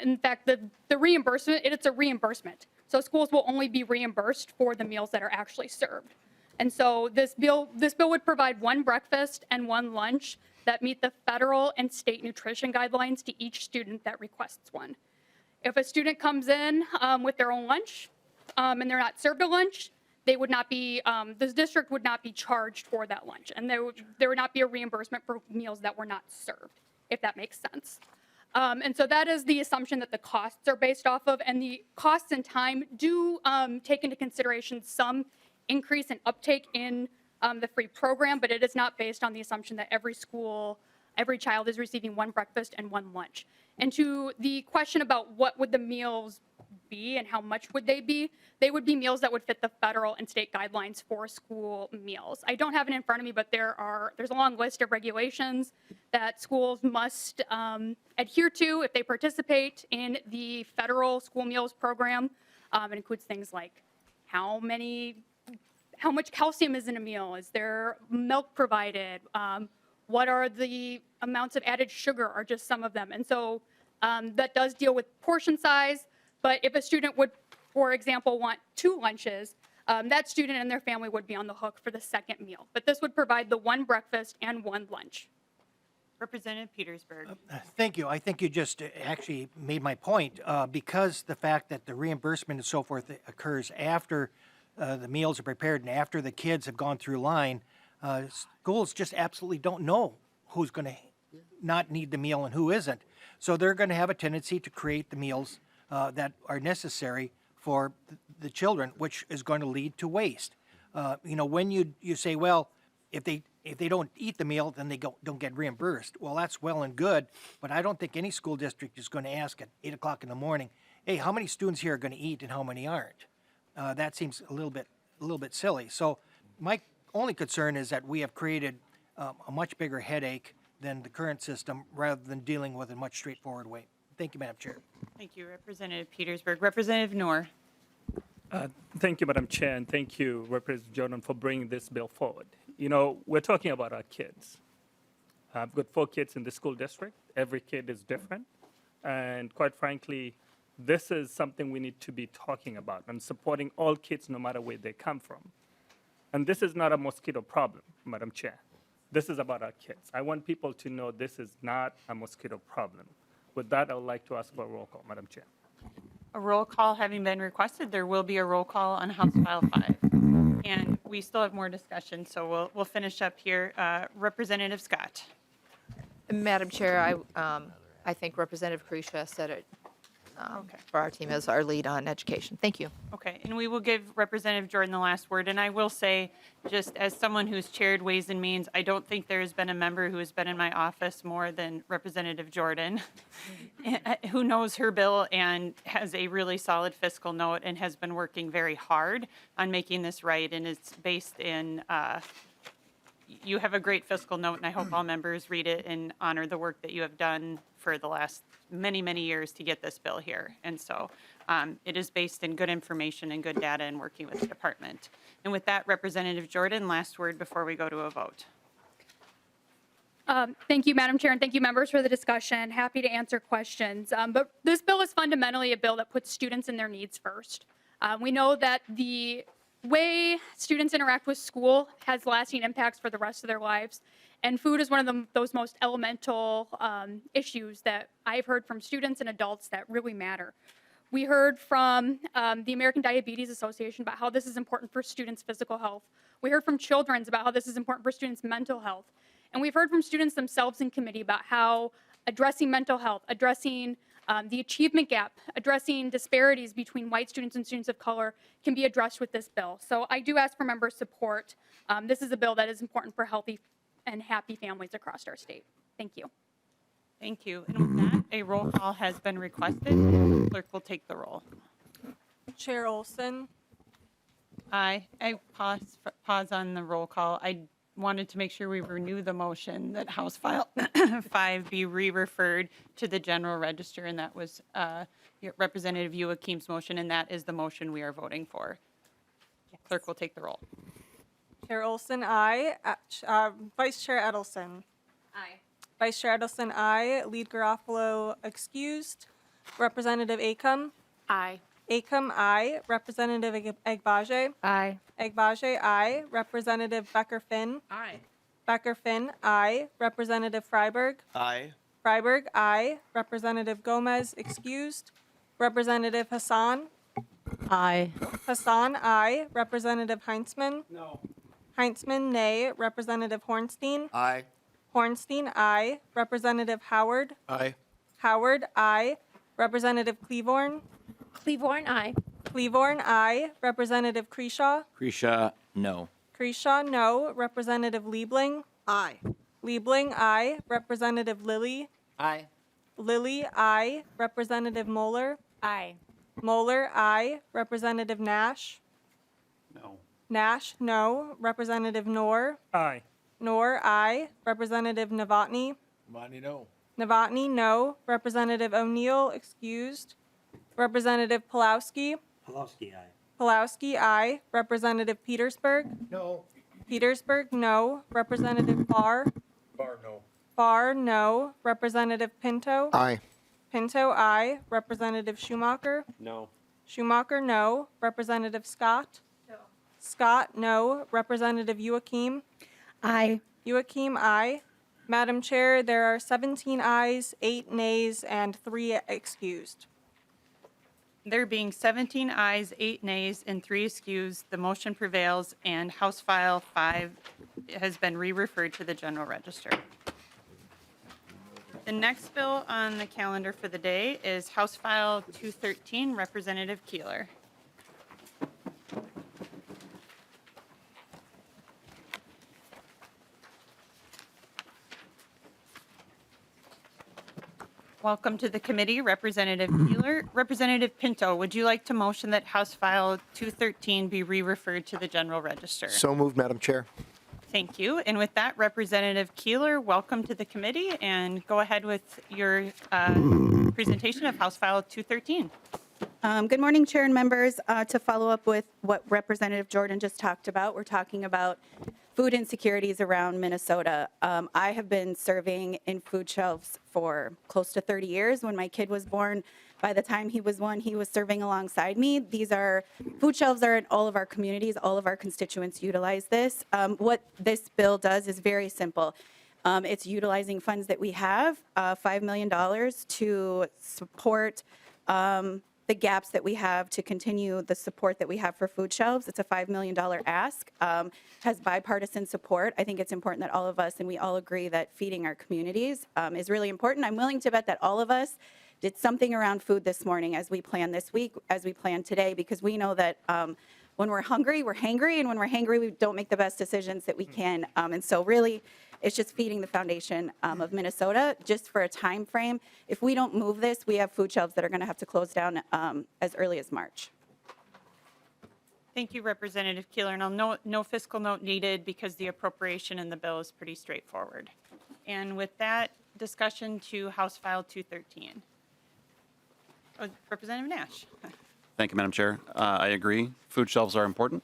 In fact, the reimbursement, it's a reimbursement. So schools will only be reimbursed for the meals that are actually served. And so this bill would provide one breakfast and one lunch that meet the federal and state nutrition guidelines to each student that requests one. If a student comes in with their own lunch and they're not served a lunch, they would not be, this district would not be charged for that lunch. And there would not be a reimbursement for meals that were not served, if that makes sense. And so that is the assumption that the costs are based off of. And the costs and time do take into consideration some increase in uptake in the free program, but it is not based on the assumption that every child is receiving one breakfast and one lunch. And to the question about what would the meals be and how much would they be would be meals that would fit the federal and state guidelines for school meals. I don't have it in front of me, but there's a long list of regulations that schools must adhere to if they participate in the federal school meals program. It includes things like how much calcium is in a meal? Is there milk provided? What are the amounts of added sugar, are just some of them. And so that does deal with portion size, but if a student would, for example, want two lunches, that student and their family would be on the hook for the second meal. But this would provide the one breakfast and one lunch. Representative Petersburg. Thank you. I think you just actually made my point. Because the fact that the reimbursement and so forth occurs after the meals are prepared and after the kids have gone through line, schools just absolutely don't know who's going to not need the meal and who isn't. So they're going to have a tendency to create the meals that are necessary for the children, which is going to lead to waste. When you say, well, if they don't eat the meal, then they don't get reimbursed. Well, that's well and good, but I don't think any school district is going to ask at 8 o'clock in the morning, hey, how many students here are going to eat and how many aren't? That seems a little bit silly. So my only concern is that we have created a much bigger headache than the current system rather than dealing with a much straightforward way. Thank you, Madam Chair. Thank you, Representative Petersburg. Representative Noor. Thank you, Madam Chair, and thank you, Representative Jordan, for bringing this bill forward. We're talking about our kids. I've got 4 kids in the school district. Every kid is different. And quite frankly, this is something we need to be talking about and supporting all kids no matter where they come from. And this is not a mosquito problem, Madam Chair. This is about our kids. I want people to know this is not a mosquito problem. With that, I would like to ask for a roll call, Madam Chair. A roll call having been requested, there will be a roll call on House File 5. And we still have more discussion, so we'll finish up here. Representative Scott. Madam Chair, I think Representative Carisha said it for our team as our lead on education. Thank you. Okay, and we will give Representative Jordan the last word. And I will say, just as someone who's chaired Ways and Means, I don't think there has been a member who has been in my office more than Representative Jordan, who knows her bill and has a really solid fiscal note and has been working very hard on making this right. And it's based in, you have a great fiscal note, and I hope all members read it and honor the work that you have done for the last many, many years to get this bill here. And so it is based in good information and good data and working with the department. And with that, Representative Jordan, last word before we go to a vote. Thank you, Madam Chair, and thank you, members, for the discussion. Happy to answer questions. But this bill is fundamentally a bill that puts students and their needs first. We know that the way students interact with school has lasting impacts for the rest of their lives. And food is one of those most elemental issues that I've heard from students and adults that really matter. We heard from the American Diabetes Association about how this is important for students' physical health. We heard from Children's about how this is important for students' mental health. And we've heard from students themselves in committee about how addressing mental health, addressing the achievement gap, addressing disparities between white students and students of color can be addressed with this bill. So I do ask for member support. This is a bill that is important for healthy and happy families across our state. Thank you. Thank you. And with that, a roll call has been requested. Clerk will take the roll. Chair Olson. Aye. I pause on the roll call. I wanted to make sure we renew the motion that House File 5 be re-referred to the General Register, and that was Representative Joachim's motion, and that is the motion we are voting for. Clerk will take the roll. Chair Olson, aye. Vice Chair Edelson. Aye. Vice Chair Edelson, aye. Lead Garofalo excused. Representative Acom. Aye. Acom, aye. Representative Agbaje. Aye. Agbaje, aye. Representative Becker-Finn. Aye. Becker-Finn, aye. Representative Freiberg. Aye. Freiberg, aye. Representative Gomez excused. Representative Hassan. Aye. Hassan, aye. Representative Heintzman. No. Heintzman, nay. Representative Hornstein. Aye. Hornstein, aye. Representative Howard. Aye. Howard, aye. Representative Cleavorn. Cleavorn, aye. Cleavorn, aye. Representative Creshaw. Crisha, no. Creshaw, no. Representative Liebling. Aye. Liebling, aye. Representative Lilly. Aye. Lilly, aye. Representative Moeller. Aye. Moeller, aye. Representative Nash. No. Nash, no. Representative Noor. Aye. Noor, aye. Representative Novotny. Money, no. Novotny, no. Representative O'Neill, excused. Representative Pulowski. Pulowski, aye. Pulowski, aye. Representative Petersburg. No. Petersburg, no. Representative Barr. Bar, no. Barr, no. Representative Pinto. Aye. Pinto, aye. Representative Schumacher. No. Schumacher, no. Representative Scott. Scott, no. Representative Joachim? Aye. Joachim, aye. Madam Chair, there are 17 ayes, 8 nays, and 3 excused. There being 17 ayes, 8 nays, and 3 excused, the motion prevails, and House File 5 has been re-referred to the General Register. The next bill on the calendar for the day is House File 213, Representative Keeler. Welcome to the committee, Representative Keeler. Representative Pinto, would you like to motion that House File 213 be re-referred to the General Register? So moved, Madam Chair. Thank you. And with that, Representative Keeler, welcome to the committee, and go ahead with your presentation of House File 213. Good morning, Chair and members. To follow up with what Representative Jordan just talked about, we're talking about food insecurities around Minnesota. I have been serving in food shelves for close to 30 years. When my kid was born, by the time he was 1, he was serving alongside me. Food shelves are in all of our communities. All of our constituents utilize this. What this bill does is very simple. It's utilizing funds that we have, $5 million to support the gaps that we have to continue the support that we have for food shelves. It's a $5 million ask, has bipartisan support. I think it's important that all of us, and we all agree that feeding our communities is really important. I'm willing to bet that all of us did something around food this morning as we plan this week, as we plan today, because we know that when we're hungry, we're hangry, and when we're hangry, we don't make the best decisions that we can. And so really, it's just feeding the foundation of Minnesota just for a time frame. If we don't move this, we have food shelves that are going to have to close down as early as March. Thank you, Representative Keeler. And I'll note no fiscal note needed because the appropriation in the bill is pretty straightforward. And with that, discussion to House File 213. Representative Nash. Thank you, Madam Chair. I agree. Food shelves are important.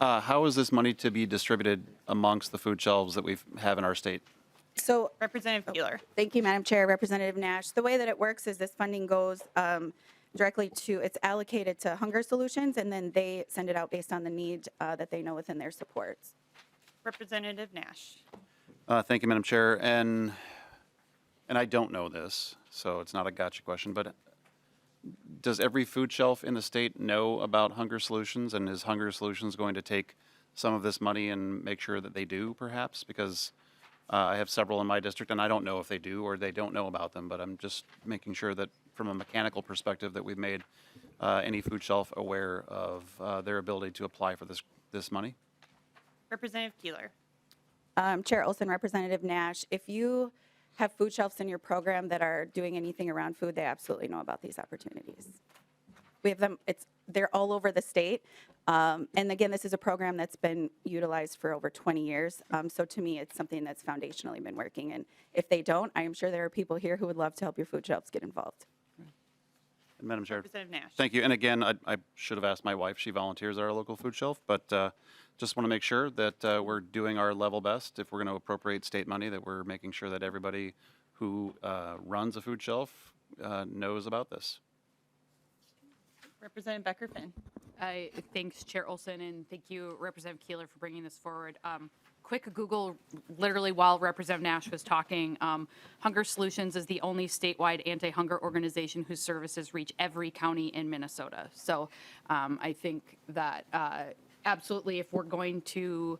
How is this money to be distributed amongst the food shelves that we have in our state? So, Representative Keeler. thank you, Madam Chair. Representative Nash. The way that it works is this funding goes directly to, it's allocated to Hunger Solutions, and then they send it out based on the need that they know within their supports. Representative Nash. Thank you, Madam Chair. And I don't know this, so it's not a gotcha question, but does every food shelf in the state know about Hunger Solutions, and is Hunger Solutions going to take some of this money and make sure that they do, perhaps? Because I have several in my district, and I don't know if they do or they don't know about them, but I'm just making sure that from a mechanical perspective that we've made any food shelf aware of their ability to apply for this money. Representative Keeler. Chair Olson, Representative Nash, if you have food shelves in your program that are doing anything around food, they absolutely know about these opportunities. We have them, they're all over the state. And again, this is a program that's been utilized for over 20 years. So to me, it's something that's foundationally been working. And if they don't, I am sure there are people here who would love to help your food shelves get involved. Madam Chair. Representative Nash. Thank you. And again, I should have asked my wife. She volunteers at our local food shelf, but just want to make sure that we're doing our level best. If we're going to appropriate state money, that we're making sure that everybody who runs a food shelf knows about this. Representative Becker-Finn. Thanks, Chair Olson, and thank you, Representative Keeler, for bringing this forward. Quick Google, literally while Representative Nash was talking, Hunger Solutions is the only statewide anti-hunger organization whose services reach every county in Minnesota. So I think that absolutely, if we're going to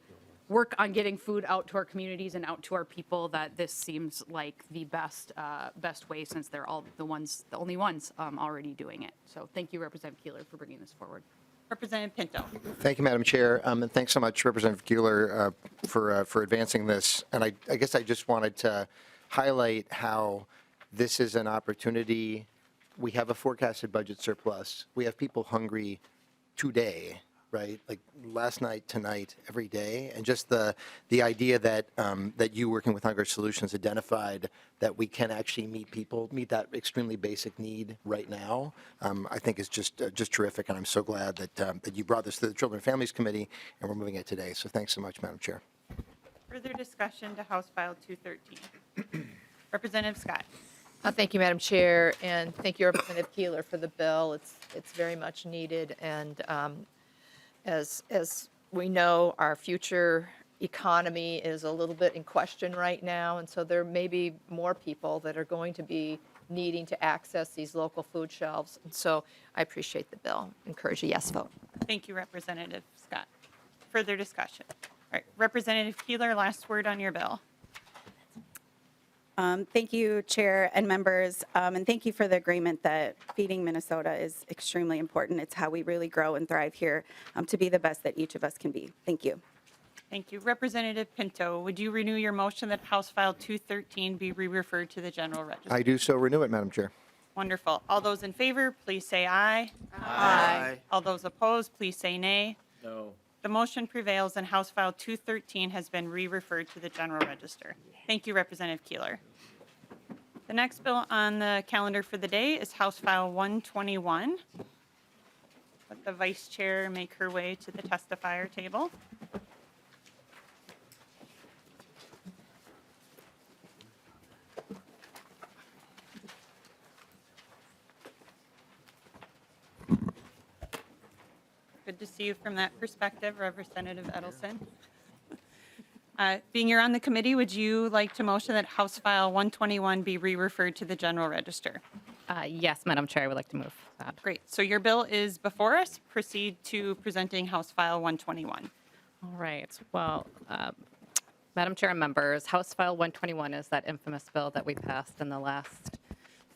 work on getting food out to our communities and out to our people, that this seems like the best way, since they're all the only ones already doing it. So thank you, Representative Keeler, for bringing this forward. Representative Pinto. Thank you, Madam Chair, and thanks so much, Representative Keeler, for advancing this. And I guess I just wanted to highlight how this is an opportunity. We have a forecasted budget surplus. We have people hungry today, right? Like last night, tonight, every day. And just the idea that that you working with Hunger Solutions identified that we can actually meet that extremely basic need right now, I think is just terrific. And I'm so glad that you brought this to the Children and Families Committee and we're moving it today. So thanks so much, Madam Chair. Further discussion to House File 213. Representative Scott. Thank you, Madam Chair, and thank you, Representative Keeler, for the bill. It's very much needed, and as we know our future economy is a little bit in question right now, and so there may be more people that are going to be needing to access these local food shelves. And so I appreciate the bill. Encourage a yes vote. Thank you, Representative Scott. Further discussion? All right, Representative Keeler, last word on your bill. Thank you, Chair and members, and thank you for the agreement that feeding Minnesota is extremely important. It's how we really grow and thrive here to be the best that each of us can be. Thank you. Thank you. Representative Pinto, would you renew your motion that House File 213 be re-referred to the General Register? I do so renew it, Madam Chair. Wonderful. All those in favor, please say aye. Aye. All those opposed, please say nay. No. The motion prevails and House File 213 has been re-referred to the General Register. Thank you, Representative Keeler. The next bill on the calendar for the day is House File 121. Let the Vice Chair make her way to the testifier table. Good to see you from that perspective, Representative Edelson. Being you're on the committee, would you like to motion that House File 121 be re-referred to the General Register? Yes, Madam Chair, I would like to move that. Great. So your bill is before us. Proceed to presenting House File 121. All right. Well, Madam Chair and members, House File 121 is that infamous bill that we passed in the last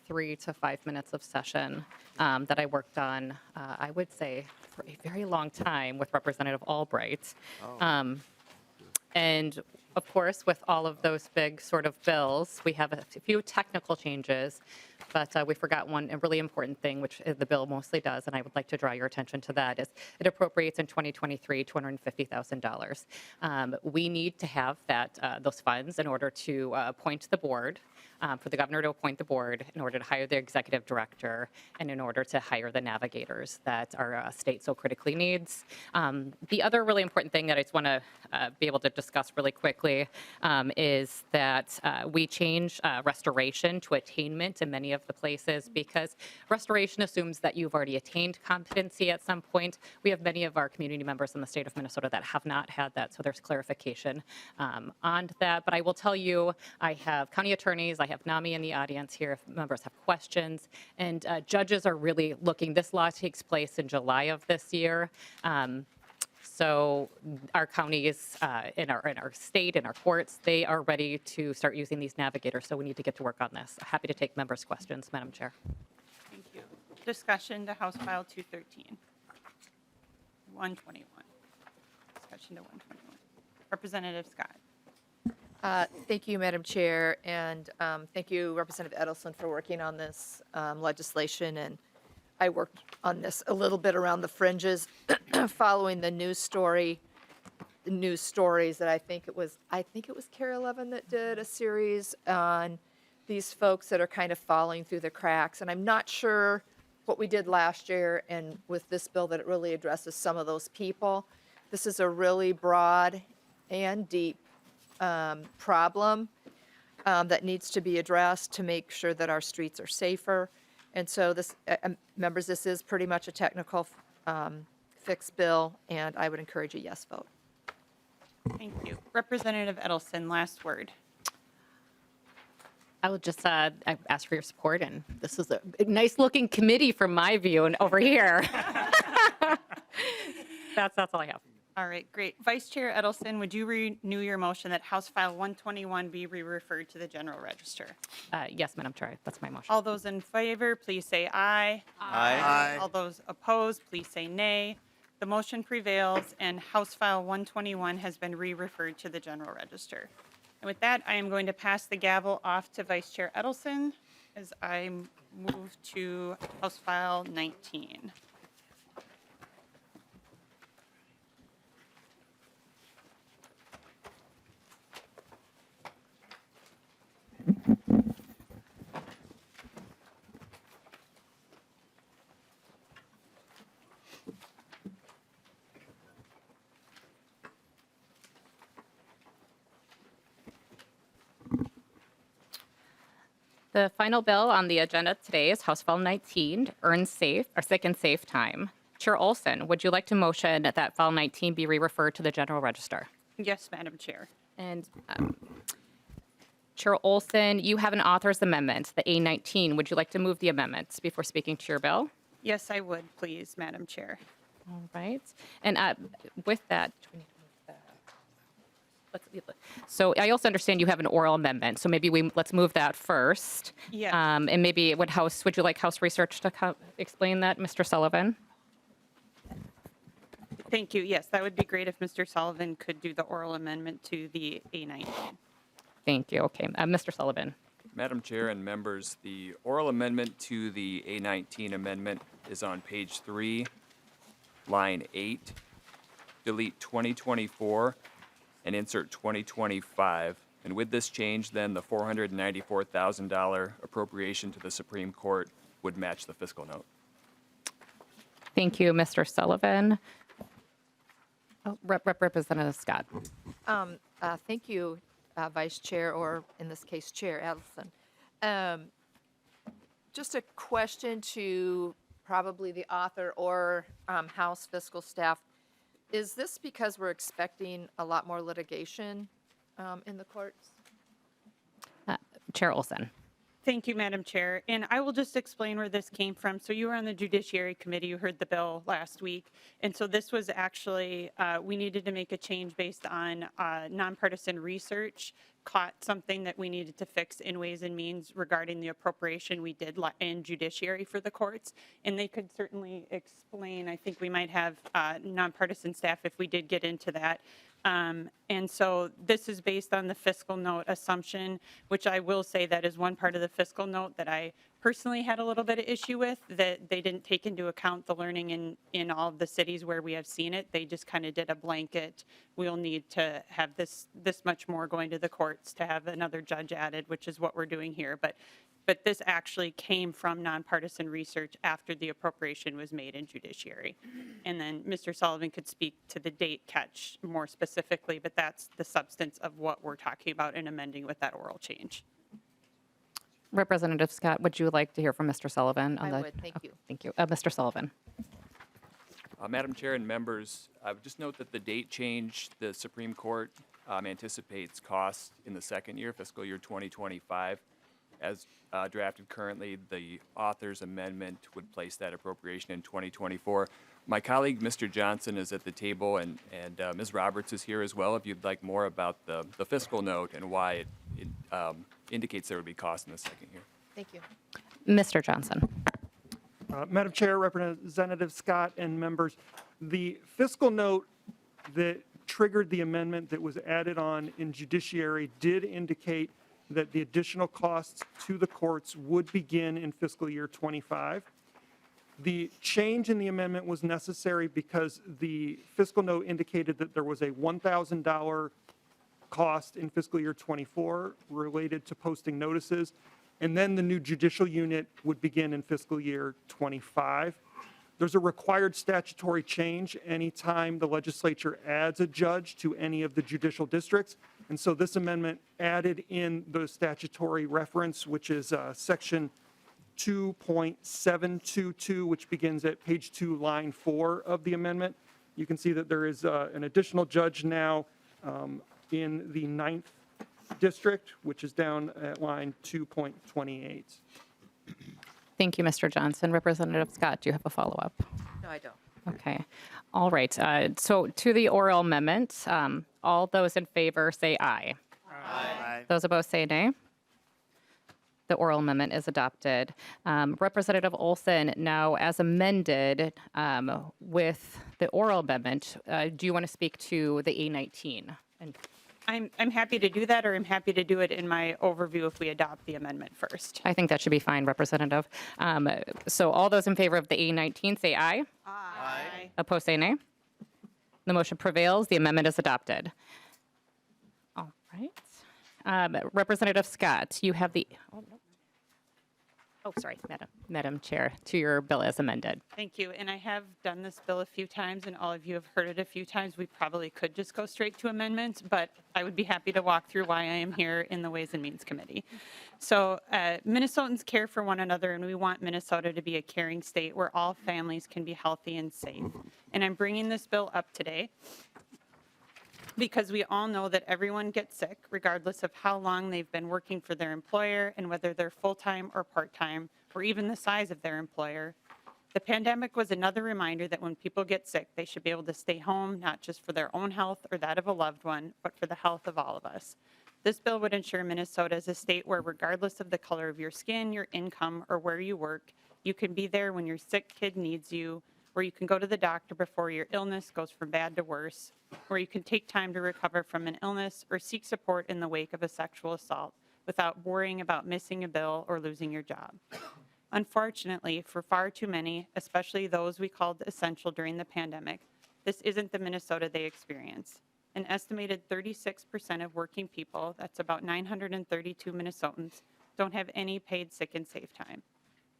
3 to 5 minutes of session that I worked on, I would say, for a very long time with Representative Albright. And of course, with all of those big sort of bills, we have a few technical changes, but we forgot one really important thing, which the bill mostly does, and I would like to draw your attention to that, is it appropriates in 2023 $250,000. We need to have those funds in order to appoint the board, for the governor to appoint the board, in order to hire the executive director, and in order to hire the navigators that our state so critically needs. The other really important thing that I just want to be able to discuss really quickly is that we change restoration to attainment in many of the places, because restoration assumes that you've already attained competency at some point. We have many of our community members in the state of Minnesota that have not had that, so there's clarification on that. But I will tell you, I have county attorneys, I have NAMI in the audience here if members have questions, and judges are really looking. This law takes place in July of this year. So our counties in our state, in our courts, they are ready to start using these navigators, so we need to get to work on this. Happy to take members' questions, Madam Chair. Thank you. Discussion to House File 213. 121. Discussion to 121. Representative Scott. Thank you, Madam Chair, and thank you, Representative Edelson, for working on this legislation. And I worked on this a little bit around the fringes, following the news stories that I think it was Care 11 that did a series on these folks that are kind of falling through the cracks. And I'm not sure what we did last year and with this bill that it really addresses some of those people. This is a really broad and deep problem that needs to be addressed to make sure that our streets are safer. And so this, members, this is pretty much a technical fix bill, and I would encourage a yes vote. Thank you. Representative Edelson, last word. I would just ask for your support, and this is a nice-looking committee from my view and over here. That's all I have. All right, great. Vice Chair Edelson, would you renew your motion that House File 121 be re-referred to the General Register? Yes, Madam Chair, that's my motion. All those in favor, please say aye. Aye. All those opposed, please say nay. The motion prevails, and House File 121 has been re-referred to the General Register. And with that, I am going to pass the gavel off to Vice Chair Edelson as I move to House File 19. The final bill on the agenda today is House File 19, Earn Safe, or Sick and Safe Time, Chair Olson, would you like to motion that file 19 be re-referred to the general register? Yes, Madam Chair. And Chair Olson, you have an author's amendment, the A19. Would you like to move the amendments before speaking to your bill? Yes, I would, please, Madam Chair. All right. And with that, so I also understand you have an oral amendment, so maybe let's move that first. Yes. And maybe would you like House Research to explain that, Mr. Sullivan? Thank you. Yes, that would be great if Mr. Sullivan could do the oral amendment to the A19. Thank you. Okay. Mr. Sullivan. Madam Chair and members, the oral amendment to the A19 amendment is on page 3, line 8. Delete 2024 and insert 2025. And with this change, then the $494,000 appropriation to the Supreme Court would match the fiscal note. Thank you, Mr. Sullivan. Oh, Representative Scott. Thank you, Vice Chair, or in this case, Chair Edelson. Just a question to probably the author or House fiscal staff. Is this because we're expecting a lot more litigation in the courts? Chair Olson. Thank you, Madam Chair. And I will just explain where this came from. So you were on the Judiciary Committee. You heard the bill last week. And so this was actually, we needed to make a change based on nonpartisan research caught something that we needed to fix in Ways and Means regarding the appropriation we did in Judiciary for the courts. And they could certainly explain, I think we might have nonpartisan staff if we did get into that. And so this is based on the fiscal note assumption, which I will say that is one part of the fiscal note that I personally had a little bit of issue with, that they didn't take into account the learning in all of the cities where we have seen it. They just kind of did a blanket. We'll need to have this much more going to the courts to have another judge added, which is what we're doing here. But this actually came from nonpartisan research after the appropriation was made in Judiciary. And then Mr. Sullivan could speak to the date catch more specifically, but that's the substance of what we're talking about and amending with that oral change. Representative Scott, would you like to hear from Mr. Sullivan? I would. Thank you. Thank you. Mr. Sullivan. Madam Chair and members, I would just note that the date change, the Supreme Court anticipates costs in the second year, fiscal year 2025. As drafted currently, the author's amendment would place that appropriation in 2024. My colleague, Mr. Johnson, is at the table, and Ms. Roberts is here as well, if you'd like more about the fiscal note and why it indicates there would be cost in the second year. Thank you. Mr. Johnson. Madam Chair, Representative Scott, and members, the fiscal note that triggered the amendment that was added on in Judiciary did indicate that the additional costs to the courts would begin in fiscal year 25. The change in the amendment was necessary because the fiscal note indicated that there was a $1,000 cost in fiscal year 24 related to posting notices, and then the new judicial unit would begin in fiscal year 25. There's a required statutory change anytime the legislature adds a judge to any of the judicial districts. And so this amendment added in the statutory reference, which is section 2.722, which begins at page 2, line 4 of the amendment. You can see that there is an additional judge now in the 9th district, which is down at line 2.28. Thank you, Mr. Johnson. Representative Scott, do you have a follow-up? No, I don't. Okay. All right. So to the oral amendment, all those in favor say aye. Aye. Those opposed say nay. The oral amendment is adopted. Representative Olson, now as amended with the oral amendment, do you want to speak to the A19? And I'm happy to do that, or I'm happy to do it in my overview if we adopt the amendment first. I think that should be fine, Representative. So all those in favor of the A19 say aye. Aye. Opposed say nay. The motion prevails. The amendment is adopted. All right. Representative Scott, you have the. Oh, sorry, Madam Chair, to your bill as amended. Thank you. And I have done this bill a few times, and all of you have heard it a few times. We probably could just go straight to amendments, but I would be happy to walk through why I am here in the Ways and Means Committee. So Minnesotans care for one another, and we want Minnesota to be a caring state where all families can be healthy and safe. And I'm bringing this bill up today because we all know that everyone gets sick, regardless of how long they've been working for their employer and whether they're full-time or part-time, or even the size of their employer. The pandemic was another reminder that when people get sick, they should be able to stay home, not just for their own health or that of a loved one, but for the health of all of us. This bill would ensure Minnesota is a state where, regardless of the color of your skin, your income, or where you work, you can be there when your sick kid needs you, where you can go to the doctor before your illness goes from bad to worse, where you can take time to recover from an illness or seek support in the wake of a sexual assault without worrying about missing a bill or losing your job. Unfortunately, for far too many, especially those we called essential during the pandemic, this isn't the Minnesota they experience. An estimated 36% of working people, that's about 932 Minnesotans, don't have any paid sick and safe time.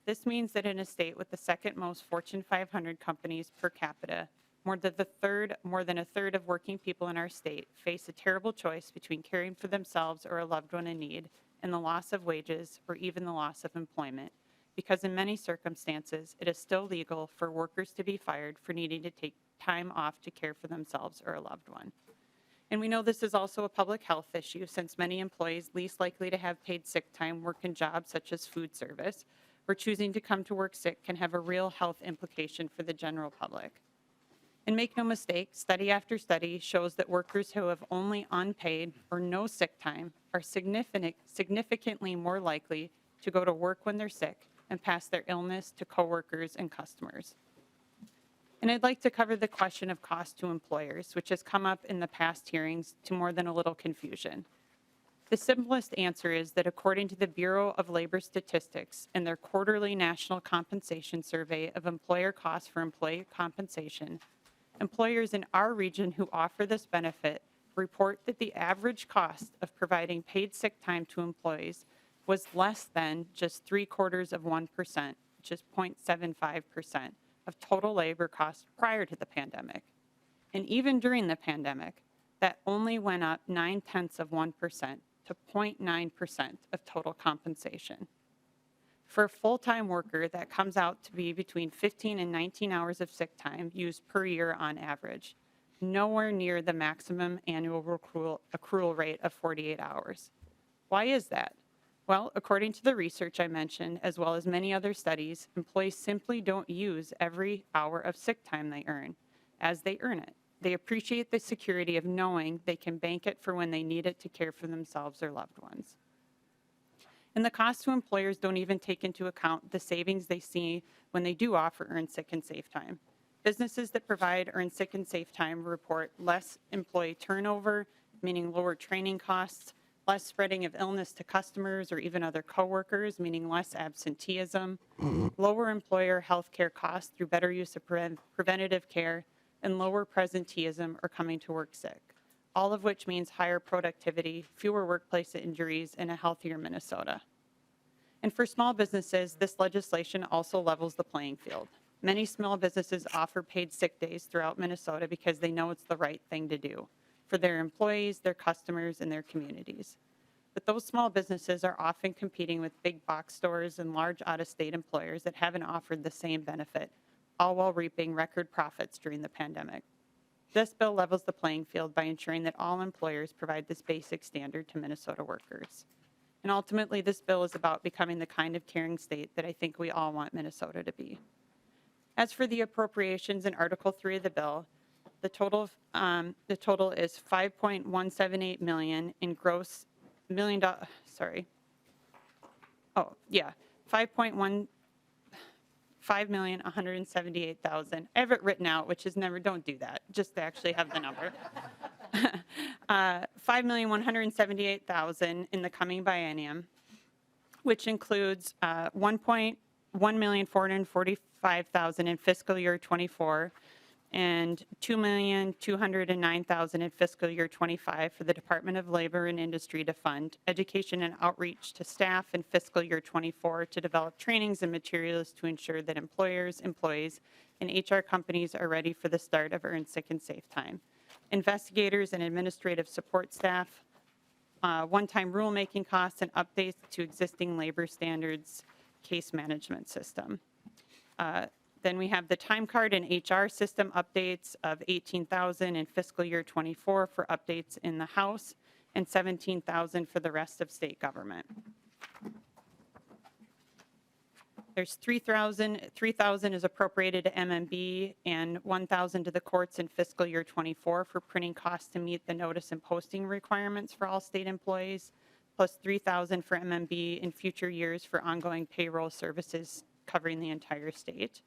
This means that in a state with the second most Fortune 500 companies per capita, more than a third of working people in our state face a terrible choice between caring for themselves or a loved one in need and the loss of wages or even the loss of employment, because in many circumstances, it is still legal for workers to be fired for needing to take time off to care for themselves or a loved one. And we know this is also a public health issue, since many employees least likely to have paid sick time work in jobs such as food service, where choosing to come to work sick can have a real health implication for the general public. And make no mistake, study after study shows that workers who have only unpaid or no sick time are significantly more likely to go to work when they're sick and pass their illness to coworkers and customers. And I'd like to cover the question of cost to employers, which has come up in the past hearings to more than a little confusion. The simplest answer is that according to the Bureau of Labor Statistics in their quarterly national compensation survey of employer costs for employee compensation, employers in our region who offer this benefit report that the average cost of providing paid sick time to employees was less than just 0.75%, which is 0.75% of total labor costs prior to the pandemic. And even during the pandemic, that only went up 0.9% to 0.9% of total compensation. For a full-time worker, that comes out to be between 15 and 19 hours of sick time used per year on average, nowhere near the maximum annual accrual rate of 48 hours. Why is that? Well, according to the research I mentioned, as well as many other studies, employees simply don't use every hour of sick time they earn as they earn it. They appreciate the security of knowing they can bank it for when they need it to care for themselves or loved ones. And the costs to employers don't even take into account the savings they see when they do offer earned sick and safe time. Businesses that provide earned sick and safe time report less employee turnover, meaning lower training costs, less spreading of illness to customers or even other coworkers, meaning less absenteeism, lower employer health care costs through better use of preventative care, and lower presenteeism or coming to work sick, all of which means higher productivity, fewer workplace injuries, and a healthier Minnesota. And for small businesses, this legislation also levels the playing field. Many small businesses offer paid sick days throughout Minnesota because they know it's the right thing to do for their employees, their customers, and their communities. But those small businesses are often competing with big box stores and large out-of-state employers that haven't offered the same benefit, all while reaping record profits during the pandemic. This bill levels the playing field by ensuring that all employers provide this basic standard to Minnesota workers. And ultimately, this bill is about becoming the kind of caring state that I think we all want Minnesota to be. As for the appropriations in Article 3 of the bill, the total is $5.178 million in gross million. Sorry. Oh yeah, $5,178,000. I have it written out, which is never. Don't do that. Just to actually have the number. $5,178,000 in the coming biennium, which includes $1,445,000 in fiscal year 24. and $2,209,000 in fiscal year 25 for the Department of Labor and Industry to fund education and outreach to staff in fiscal year 24 to develop trainings and materials to ensure that employers, employees, and HR companies are ready for the start of earned sick and safe time. Investigators and administrative support staff, one-time rulemaking costs and updates to existing labor standards case management system. Then we have the time card and HR system updates of $18,000 in fiscal year 24 for updates in the House and $17,000 for the rest of state government. There's $3,000 is appropriated to MMB and $1,000 to the courts in fiscal year 24 for printing costs to meet the notice and posting requirements for all state employees, plus $3,000 for MMB in future years for ongoing payroll services covering the entire state.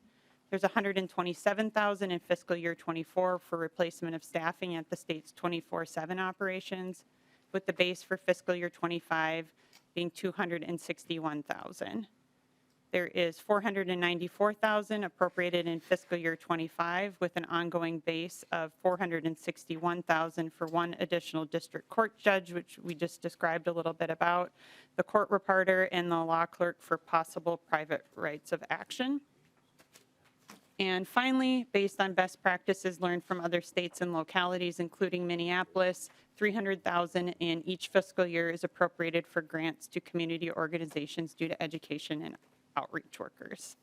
There's $127,000 in fiscal year 24 for replacement of staffing at the state's 24/7 operations, with the base for fiscal year 25 being $261,000. There is $494,000 appropriated in fiscal year 25 with an ongoing base of $461,000 for one additional district court judge, which we just described a little bit about, the court reporter, and the law clerk for possible private rights of action. And finally, based on best practices learned from other states and localities, including Minneapolis, $300,000 in each fiscal year is appropriated for grants to community organizations due to education and outreach workers.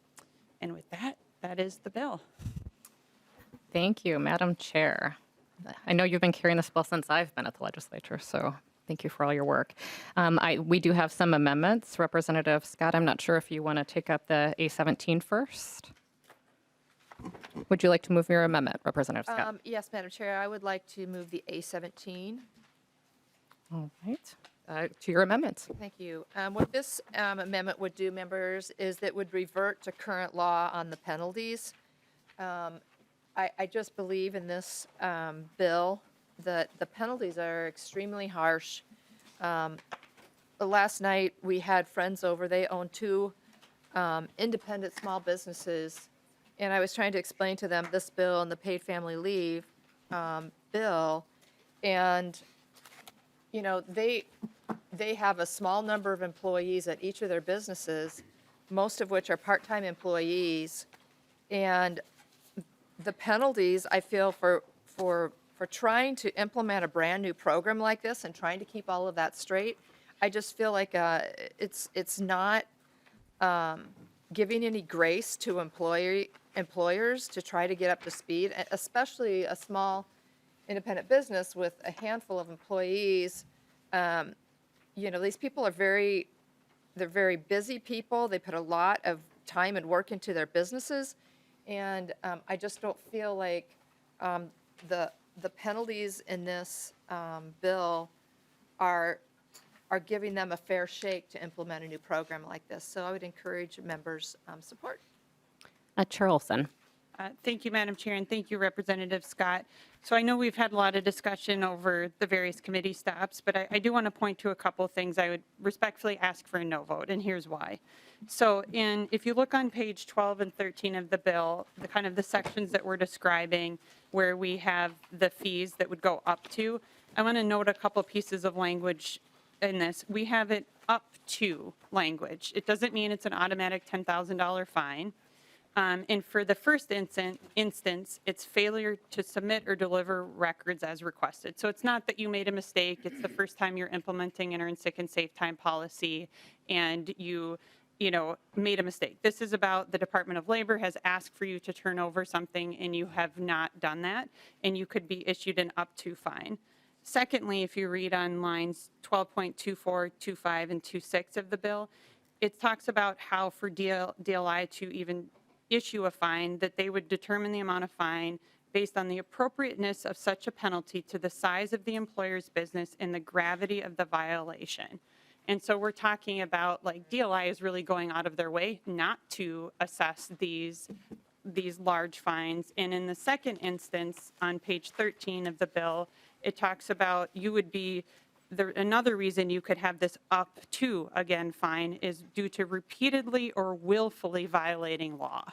And with that, that is the bill. Thank you, Madam Chair. I know you've been carrying this bill since I've been at the legislature, so thank you for all your work. We do have some amendments. Representative Scott, I'm not sure if you want to take up the A17 first. Would you like to move your amendment, Representative Scott? Yes, Madam Chair, I would like to move the A17. All right. To your amendment. Thank you. What this amendment would do, members, is that would revert to current law on the penalties. I just believe in this bill that the penalties are extremely harsh. Last night, we had friends over. They own two independent small businesses. And I was trying to explain to them this bill and the paid family leave bill. And, you know, they have a small number of employees at each of their businesses, most of which are part-time employees. And the penalties, I feel, for trying to implement a brand-new program like this and trying to keep all of that straight, I just feel like it's not giving any grace to employers to try to get up to speed, especially a small independent business with a handful of employees. You know, these people are they're very busy people. They put a lot of time and work into their businesses. And I just don't feel like the penalties in this bill are giving them a fair shake to implement a new program like this. So I would encourage members' support. Chair Olson. Thank you, Madam Chair, and thank you, Representative Scott. So I know we've had a lot of discussion over the various committee stops, but I do want to point to a couple things. I would respectfully ask for a no vote, and here's why. So if you look on page 12 and 13 of the bill, the kind of the sections that we're describing where we have the fees that would go up to, I want to note a couple pieces of language in this. We have it up to language. It doesn't mean it's an automatic $10,000 fine. And for the first instance, it's failure to submit or deliver records as requested. So it's not that you made a mistake. It's the first time you're implementing an earned sick and safe time policy and you made a mistake. This is about the Department of Labor has asked for you to turn over something and you have not done that, and you could be issued an up to fine. Secondly, if you read on lines 12.24, 25, and 26 of the bill, it talks about how for DLI to even issue a fine, that they would determine the amount of fine based on the appropriateness of such a penalty to the size of the employer's business and the gravity of the violation. And so we're talking about, like, DLI is really going out of their way not to assess these large fines. And in the second instance, on page 13 of the bill, it talks about you would be, another reason you could have this up to, again, fine is due to repeatedly or willfully violating law.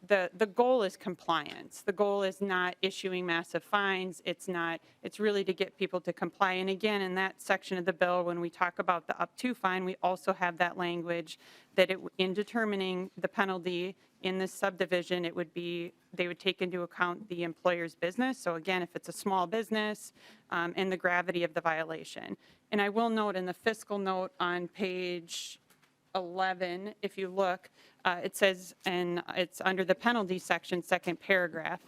the goal is compliance. The goal is not issuing massive fines. It's really to get people to comply. And again, in that section of the bill, when we talk about the up to fine, we also have that language that in determining the penalty in this subdivision, they would take into account the employer's business. So again, if it's a small business, and the gravity of the violation. And I will note in the fiscal note on page 11, if you look, it says, and it's under the penalty section, second paragraph,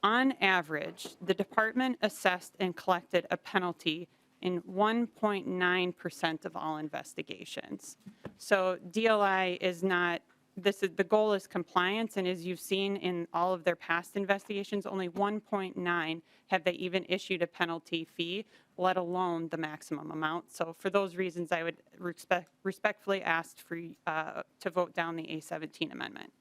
on average, the department assessed and collected a penalty in 1.9% of all investigations. So DLI is not, the goal is compliance, and as you've seen in all of their past investigations, only 1.9 have they even issued a penalty fee, let alone the maximum amount. So for those reasons, I would respectfully ask to vote down the A17 amendment.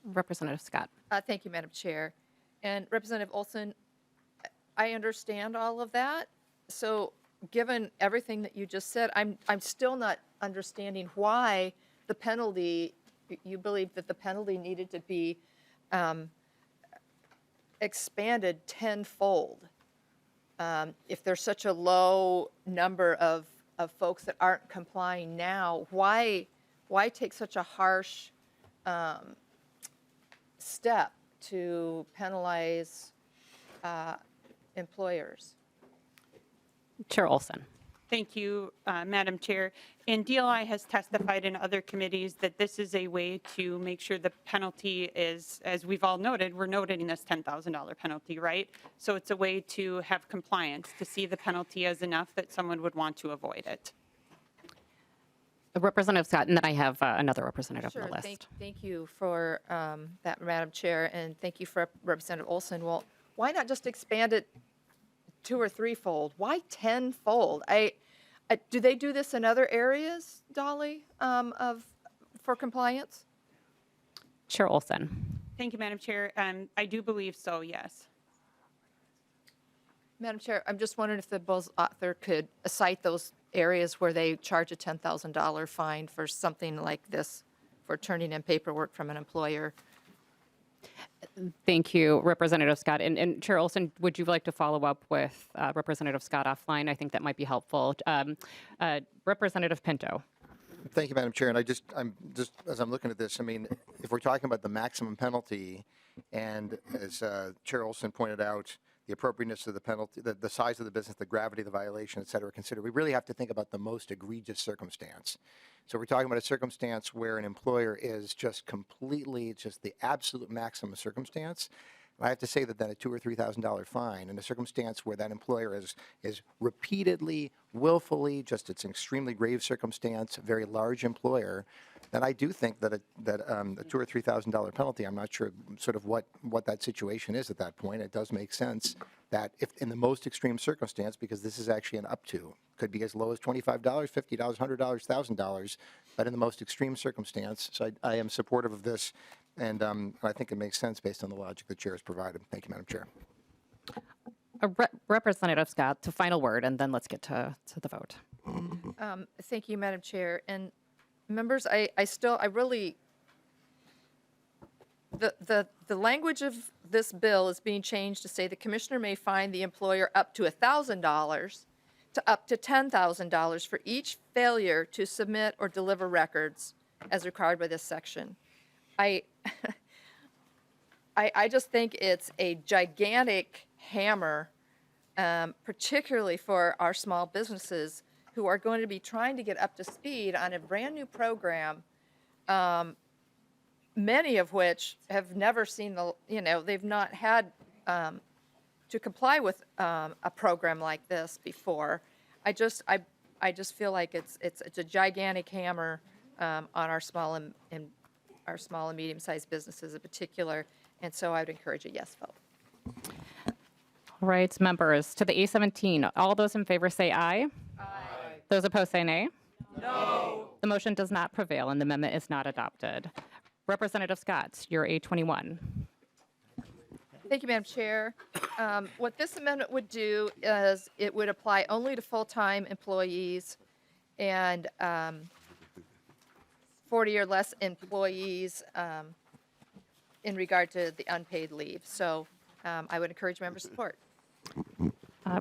Representative Scott. Thank you, Madam Chair. And Representative Olson, I understand all of that. So given everything that you just said, I'm still not understanding why the penalty, you believe that the penalty needed to be expanded tenfold. If there's such a low number of folks that aren't complying now, why take such a harsh step to penalize employers? Chair Olson. Thank you, Madam Chair. And DLI has testified in other committees that this is a way to make sure the penalty is, as we've all noted, we're noting this $10,000 penalty, right? So it's a way to have compliance, to see the penalty as enough that someone would want to avoid it. Representative Scott, and then I have another representative Sure. on the list. Thank you for that, Madam Chair, and thank you for Representative Olson. Well, why not just expand it 2 or 3-fold? Why tenfold? Do they do this in other areas, Dolly, for compliance? Chair Olson. Thank you, Madam Chair. I do believe so, yes. Madam Chair, I'm just wondering if the bill's author could cite those areas where they charge a $10,000 fine for something like this, for turning in paperwork from an employer. Thank you, Representative Scott. And Chair Olson, would you like to follow up with Representative Scott offline? I think that might be helpful. Representative Pinto. Thank you, Madam Chair. And I'm just as I'm looking at this, I mean, if we're talking about the maximum penalty, and as Chair Olson pointed out, the appropriateness of the penalty, the size of the business, the gravity of the violation, et cetera, considered, we really have to think about the most egregious circumstance. So we're talking about a circumstance where an employer is just completely, just the absolute maximum circumstance. And I have to say that a $2,000 or $3,000 fine in a circumstance where that employer is repeatedly, willfully, just it's an extremely grave circumstance, a very large employer, then I do think that a $2,000 or $3,000 penalty, I'm not sure sort of what that situation is at that point. It does make sense that if in the most extreme circumstance, because this is actually an up to, could be as low as $25, $50, $100, $1,000, but in the most extreme circumstance. So I am supportive of this, and I think it makes sense based on the logic the chair has provided. Thank you, Madam Chair. Representative Scott, to final word, and then let's get to the vote. Thank you, Madam Chair. And members, the language of this bill is being changed to say the commissioner may fine the employer up to $1,000 to up to $10,000 for each failure to submit or deliver records as required by this section. I just think it's a gigantic hammer, particularly for our small businesses who are going to be trying to get up to speed on a brand new program, many of which have never seen they've not had to comply with a program like this before. I just feel like it's a gigantic hammer on our small and medium-sized businesses in particular, and so I would encourage a yes vote. All right, members, to the A17, all those in favor say aye. Aye. Those opposed say nay. No. The motion does not prevail, and the amendment is not adopted. Representative Scott, your A21. Thank you, Madam Chair. What this amendment would do is it would apply only to full-time employees, and 40 or less employees in regard to the unpaid leave. So I would encourage member support.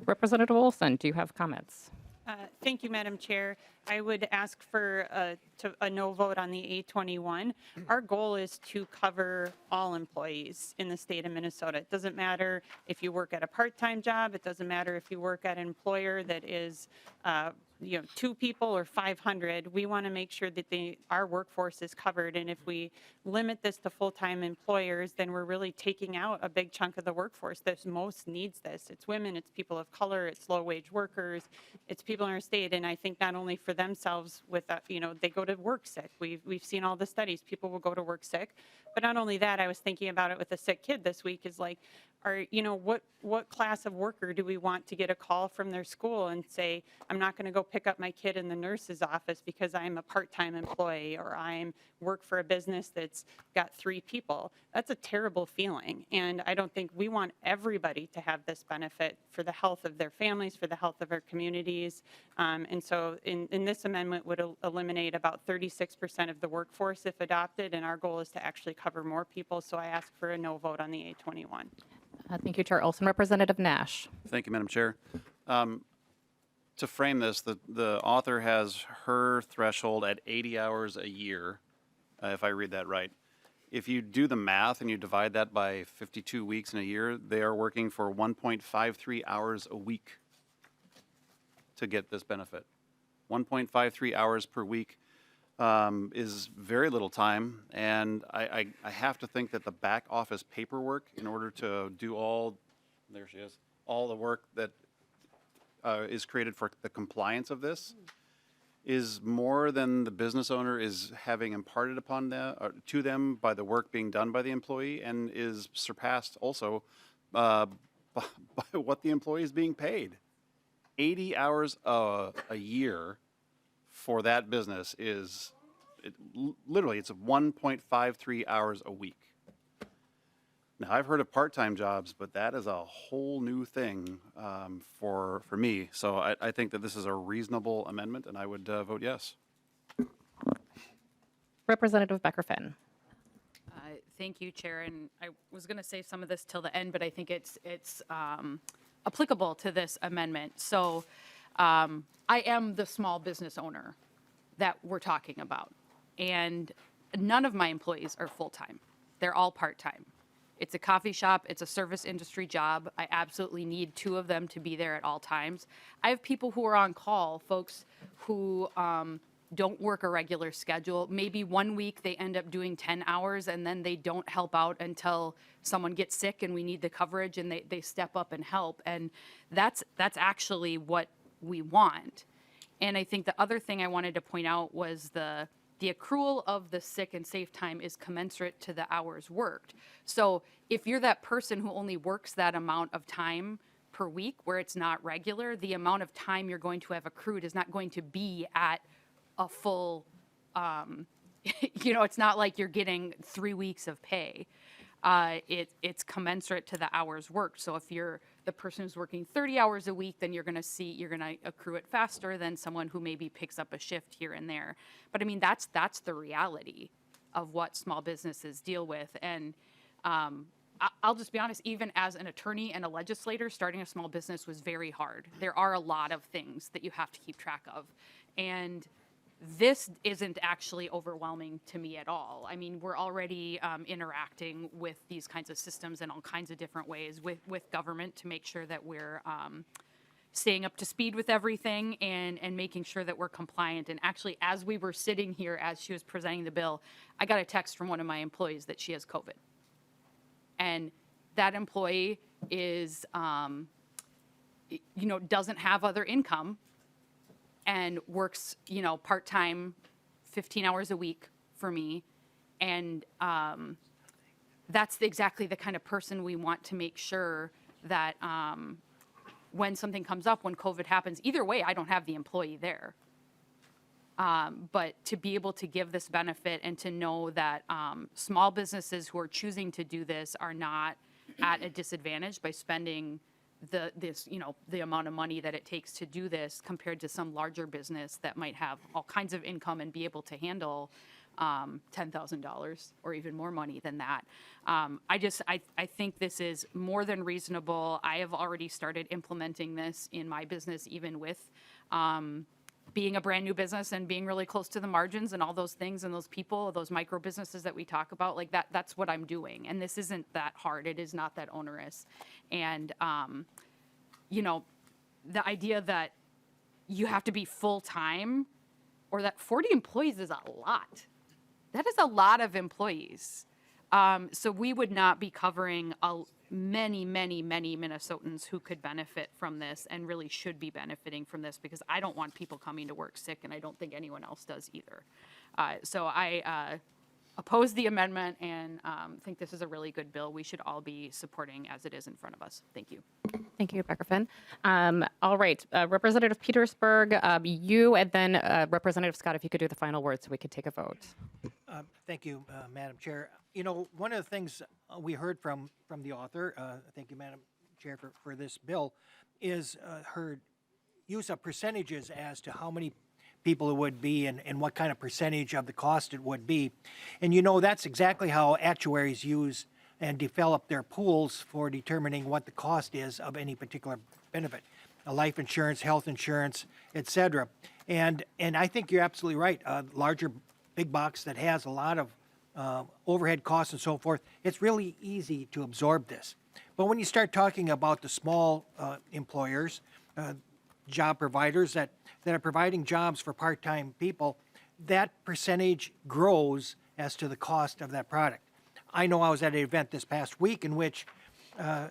Representative Olson, do you have comments? Thank you, Madam Chair. I would ask for a no vote on the A21. Our goal is to cover all employees in the state of Minnesota. It doesn't matter if you work at a part-time job. It doesn't matter if you work at an employer that is 2 people or 500. We want to make sure that our workforce is covered. And if we limit this to full-time employers, then we're really taking out a big chunk of the workforce that most needs this. It's women, it's people of color, it's low-wage workers, it's people in our state. And I think not only for themselves with they go to work sick. We've seen all the studies. People will go to work sick. But not only that, I was thinking about it with a sick kid this week is like, what class of worker do we want to get a call from their school and say, I'm not going to go pick up my kid in the nurse's office because I'm a part-time employee or I'm work for a business that's got 3 people. That's a terrible feeling. And I don't think we want everybody to have this benefit for the health of their families, for the health of our communities. And so in this amendment would eliminate about 36% of the workforce if adopted. And our goal is to actually cover more people. So I ask for a no vote on the A21. Thank you, Chair Olson. Representative Nash. Thank you, Madam Chair. To frame this, the author has her threshold at 80 hours a year, if I read that right. If you do the math and you divide that by 52 weeks in a year, they are working for 1.53 hours a week to get this benefit. 1.53 hours per week is very little time, and I have to think that the back office paperwork in order to do all the work that is created for the compliance of this is more than the business owner is having imparted upon them to them by the work being done by the employee, and is surpassed also by what the employee is being paid. 80 hours a year for that business is literally it's 1.53 hours a week. Now, I've heard of part-time jobs, but that is a whole new thing for me. So I think that this is a reasonable amendment, and I would vote yes. Representative Becker-Fenn. Thank you, Chair. And I was going to save some of this till the end, but I think it's applicable to this amendment. So I am the small business owner that we're talking about, and none of my employees are full-time. They're all part-time. It's a coffee shop. It's a service industry job. I absolutely need 2 of them to be there at all times. I have people who are on call, folks who don't work a regular schedule. Maybe one week they end up doing 10 hours and then they don't help out until someone gets sick and we need the coverage, and they step up and help. And that's actually what we want. And I think the other thing I wanted to point out was the accrual of the sick and safe time is commensurate to the hours worked. So if you're that person who only works that amount of time per week where it's not regular, the amount of time you're going to have accrued is not going to be at a full, it's not like you're getting 3 weeks of pay. It's commensurate to the hours worked. So if you're the person who's working 30 hours a week, then you're going to accrue it faster than someone who maybe picks up a shift here and there. But I mean, that's the reality of what small businesses deal with. And I'll just be honest, even as an attorney and a legislator, starting a small business was very hard. There are a lot of things that you have to keep track of. And this isn't actually overwhelming to me at all. I mean, we're already interacting with these kinds of systems in all kinds of different ways with government to make sure that we're staying up to speed with everything and making sure that we're compliant. And actually, as we were sitting here, as she was presenting the bill, I got a text from one of my employees that she has COVID. And that employee is, doesn't have other income and works, part-time, 15 hours a week for me. And that's exactly the kind of person we want to make sure that when something comes up, when COVID happens, either way, I don't have the employee there. But to be able to give this benefit and to know that small businesses who are choosing to do this are not at a disadvantage by spending the amount of money that it takes to do this compared to some larger business that might have all kinds of income and be able to handle $10,000 or even more money than that. I think this is more than reasonable. I have already started implementing this in my business, even with being a brand new business and being really close to the margins and all those things and those people, those micro businesses that we talk about, like that's what I'm doing. And this isn't that hard. It is not that onerous. And, you know, the idea that you have to be full-time or that 40 employees is a lot. That is a lot of employees. So we would not be covering many Minnesotans who could benefit from this and really should be benefiting from this, because I don't want people coming to work sick, and I don't think anyone else does either. So I oppose the amendment and think this is a really good bill we should all be supporting as it is in front of us. Thank you. Thank you, Rebecca Finn. All right, Representative Petersburg, you, and then Representative Scott, if you could do the final word so we could take a vote. Thank you, Madam Chair. You know, one of the things we heard from the author, thank you, Madam Chair, for this bill, is her use of percentages as to how many people it would be and what kind of percentage of the cost it would be. And you know, that's exactly how actuaries use and develop their pools for determining what the cost is of any particular benefit, life insurance, health insurance, et cetera. And I think you're absolutely right. Larger big box that has a lot of overhead costs and so forth, it's really easy to absorb this. But when you start talking about the small employers, job providers that are providing jobs for part-time people, that percentage grows as to the cost of that product. I know I was at an event this past week in which a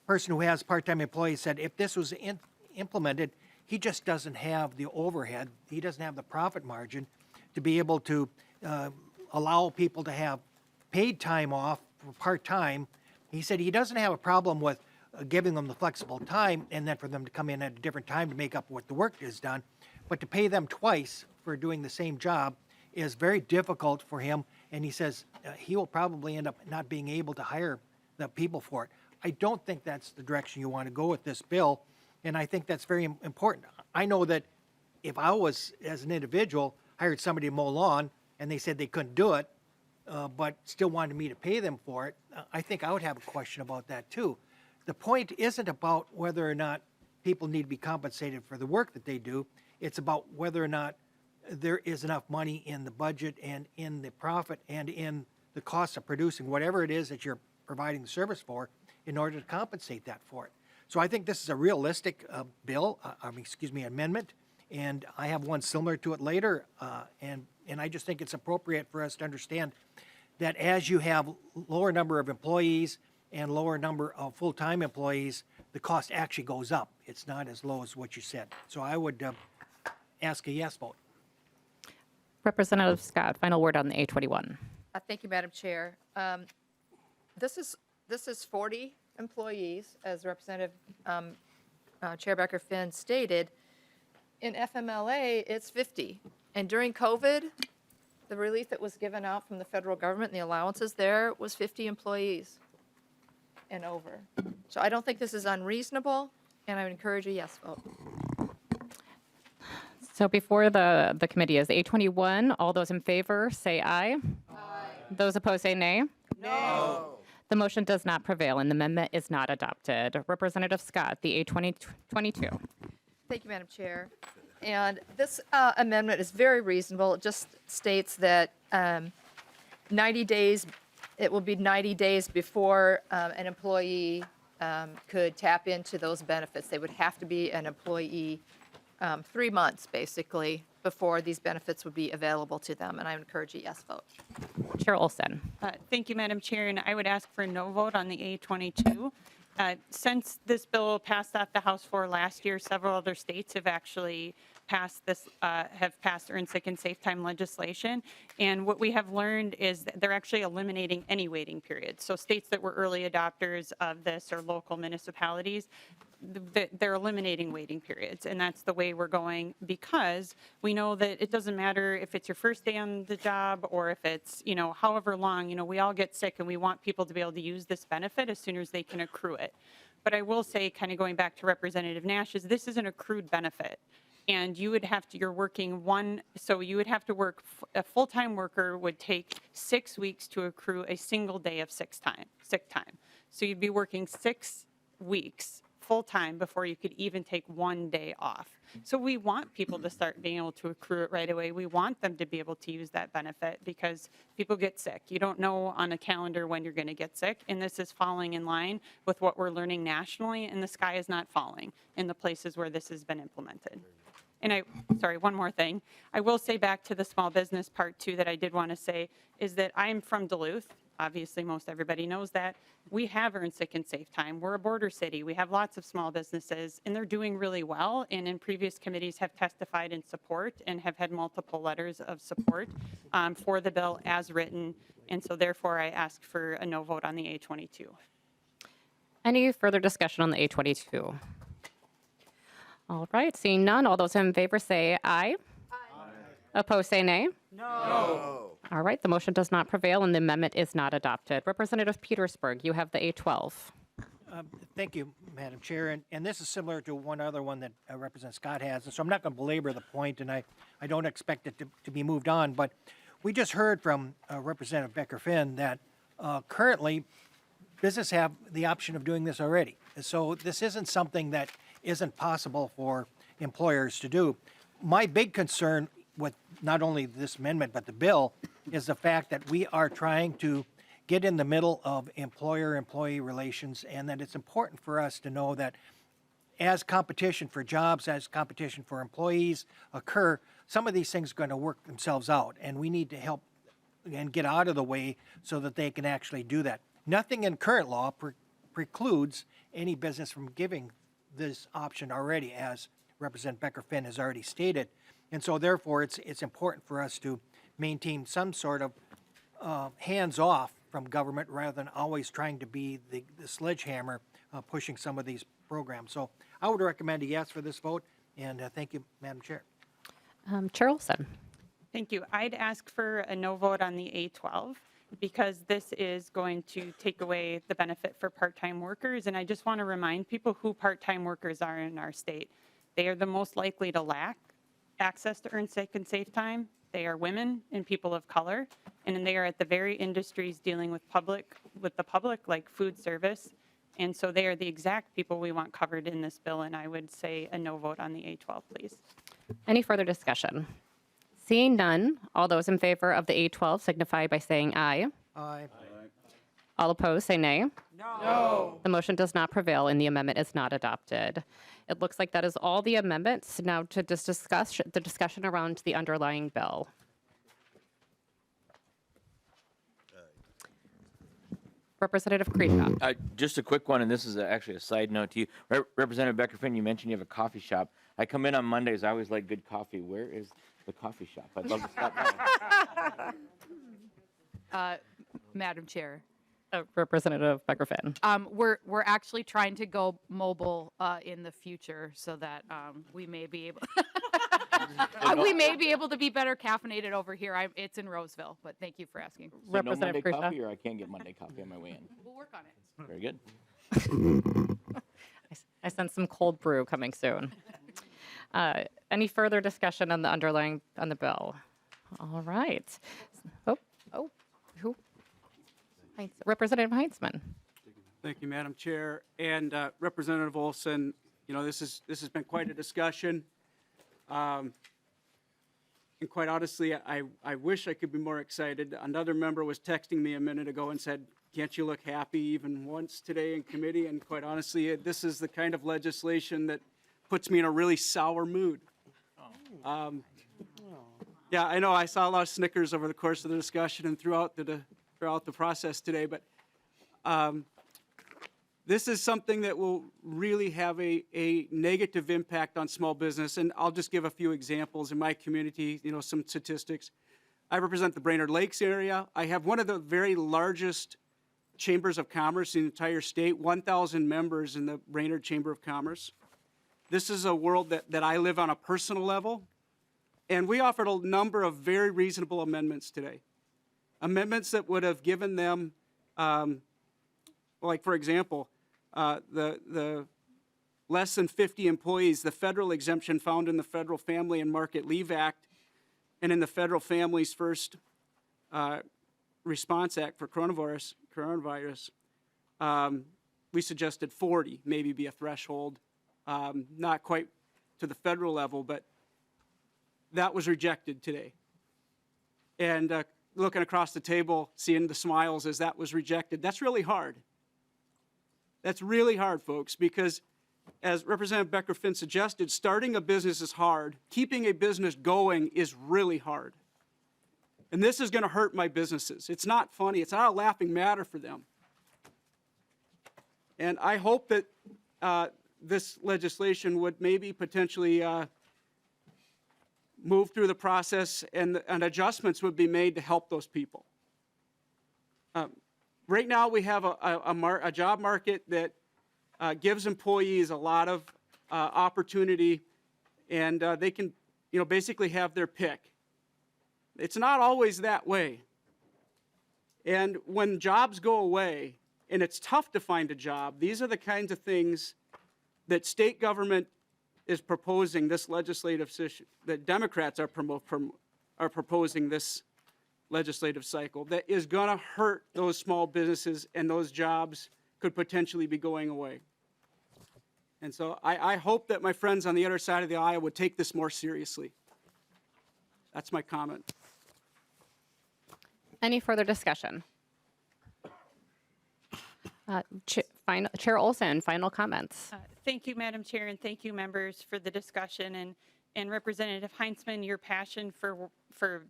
person who has part-time employees said if this was implemented, he just doesn't have the overhead, he doesn't have the profit margin to be able to allow people to have paid time off for part-time. He said he doesn't have a problem with giving them the flexible time and then for them to come in at a different time to make up what the work is done. But to pay them twice for doing the same job is very difficult for him. And he says he will probably end up not being able to hire the people for it. I don't think that's the direction you want to go with this bill. And I think that's very important. I know that if I was, as an individual, hired somebody to mow lawn and they said they couldn't do it, but still wanted me to pay them for it, I think I would have a question about that too. The point isn't about whether or not people need to be compensated for the work that they do. It's about whether or not there is enough money in the budget and in the profit and in the cost of producing whatever it is that you're providing the service for in order to compensate that for it. So I think this is a realistic amendment, and I have one similar to it later, and I just think it's appropriate for us to understand that as you have lower number of employees and lower number of full-time employees, the cost actually goes up. It's not as low as what you said. So I would ask a yes vote. Representative Scott, final word on the A21. Thank you, Madam Chair. This is 40 employees, as Representative Chair Becker Finn stated. In FMLA, it's 50. And during COVID, the relief that was given out from the federal government and the allowances there was 50 employees and over. So I don't think this is unreasonable, and I would encourage a yes vote. So before the committee is A21. All those in favor say aye. Aye. Those opposed say nay. No. The motion does not prevail, and the amendment is not adopted. Representative Scott, the A22. Thank you, Madam Chair. And this amendment is very reasonable. It just states that 90 days, it will be 90 days before an employee could tap into those benefits. They would have to be an employee 3 months, basically, before these benefits would be available to them. And I would encourage a yes vote. Chair Olson. Thank you, Madam Chair, and I would ask for a no vote on the A22. Since this bill passed off the House floor last year, several other states have actually passed this, have passed earned sick and safe time legislation. And what we have learned is that they're actually eliminating any waiting period. So states that were early adopters of this or local municipalities, they're eliminating waiting periods. And that's the way we're going, because we know that it doesn't matter if it's your first day on the job or if it's, you know, however long, you know, we all get sick and we want people to be able to use this benefit as soon as they can accrue it. But I will say, kind of going back to Representative Nash, is this is an accrued benefit. and you would have to, you're working so you would have to work, a full-time worker would take 6 weeks to accrue a single day of sick time. So you'd be working 6 weeks full-time before you could even take 1 day off. So we want people to start being able to accrue it right away. We want them to be able to use that benefit because people get sick. You don't know on a calendar when you're going to get sick, and this is falling in line with what we're learning nationally, and the sky is not falling in the places where this has been implemented. And sorry, one more thing. I will say back to the small business part too that I did want to say is that I'm from Duluth. Obviously, most everybody knows that. We have earned sick and safe time. We're a border city. We have lots of small businesses, and they're doing really well, and in previous committees have testified in support and have had multiple letters of support for the bill as written, and so therefore I ask for a no vote on the A22. Any further discussion on the A22? All right, seeing none, all those in favor say aye. Aye. Opposed, say nay. No. All right, the motion does not prevail and the amendment is not adopted. Representative Petersburg, you have the A12. Thank you, Madam Chair. And this is similar to one other one that Representative Scott has. And so I'm not going to belabor the point, and I don't expect it to be moved on. But we just heard from Representative Becker-Finn that currently businesses have the option of doing this already. So this isn't something that isn't possible for employers to do. My big concern with not only this amendment but the bill is the fact that we are trying to get in the middle of employer-employee relations, and that it's important for us to know that as competition for jobs, as competition for employees occur, some of these things are going to work themselves out, and we need to help and get out of the way so that they can actually do that. Nothing in current law precludes any business from giving this option already, as Representative Becker-Finn has already stated. And so therefore, it's important for us to maintain some sort of hands-off from government rather than always trying to be the sledgehammer pushing some of these programs. So I would recommend a yes for this vote, and thank you, Madam Chair. Chair Olson. Thank you. I'd ask for a no vote on the A12 because this is going to take away the benefit for part-time workers. And I just want to remind people who part-time workers are in our state. They are the most likely to lack access to earned sick and safe time. They are women and people of color, and they are at the very industries dealing with the public, like food service. And so they are the exact people we want covered in this bill, and I would say a no vote on the A12, please. Any further discussion? Seeing none, all those in favor of the A12 signify by saying aye. Aye. All opposed, say nay. No. The motion does not prevail and the amendment is not adopted. It looks like that is all the amendments. Now to just discuss the discussion around the underlying bill. Representative Creedbaugh. Just a quick one, and this is actually a side note to you. Representative Becker-Finn, you mentioned you have a coffee shop. I come in on Mondays. I always like good coffee. Where is the coffee shop? I'd love to stop by. Madam Chair. Representative Becker-Finn. We're actually trying to go mobile in the future so that we may be able to be better caffeinated over here. It's in Roseville, but thank you for asking. So no Monday Representative Creedbaugh. coffee, or I can't get Monday coffee on my way in. We'll work on it. Very good. I sense some cold brew coming soon. Any further discussion on the bill? All right. Who? Representative Heitzman. Thank you, Madam Chair. And Representative Olson, you know, this has been quite a discussion. And quite honestly, I wish I could be more excited. Another member was texting me a minute ago and said, can't you look happy even once today in committee? And quite honestly, this is the kind of legislation that puts me in a really sour mood. Yeah, I know I saw a lot of snickers over the course of the discussion and throughout the process today, but this is something that will really have a negative impact on small business. And I'll just give a few examples in my community, you know, some statistics. I represent the Brainerd Lakes area. I have one of the very largest chambers of commerce in the entire state, 1,000 members in the Brainerd Chamber of Commerce. This is a world that I live on a personal level. And we offered a number of very reasonable amendments today. Amendments that would have given them, like for example, the less than 50 employees, the federal exemption found in the Federal Family and Market Leave Act and in the Federal Families First Response Act for coronavirus, we suggested 40 maybe be a threshold, not quite to the federal level, but that was rejected today. And looking across the table, seeing the smiles as that was rejected, that's really hard. That's really hard, folks, because as Representative Becker-Finn suggested, starting a business is hard. Keeping a business going is really hard. And this is going to hurt my businesses. It's not funny. It's not a laughing matter for them. And I hope that this legislation would maybe potentially move through the process and adjustments would be made to help those people. Right now, we have a job market that gives employees a lot of opportunity, and they can, basically have their pick. It's not always that way. And when jobs go away, and it's tough to find a job, these are the kinds of things that state government is proposing this legislative session, that Democrats are proposing this legislative cycle, that is going to hurt those small businesses, and those jobs could potentially be going away. And so I hope that my friends on the other side of the aisle would take this more seriously. That's my comment. Any further discussion? Chair Olson, final comments. Thank you, Madam Chair, and thank you, members, for the discussion. And Representative Heinzman, your passion for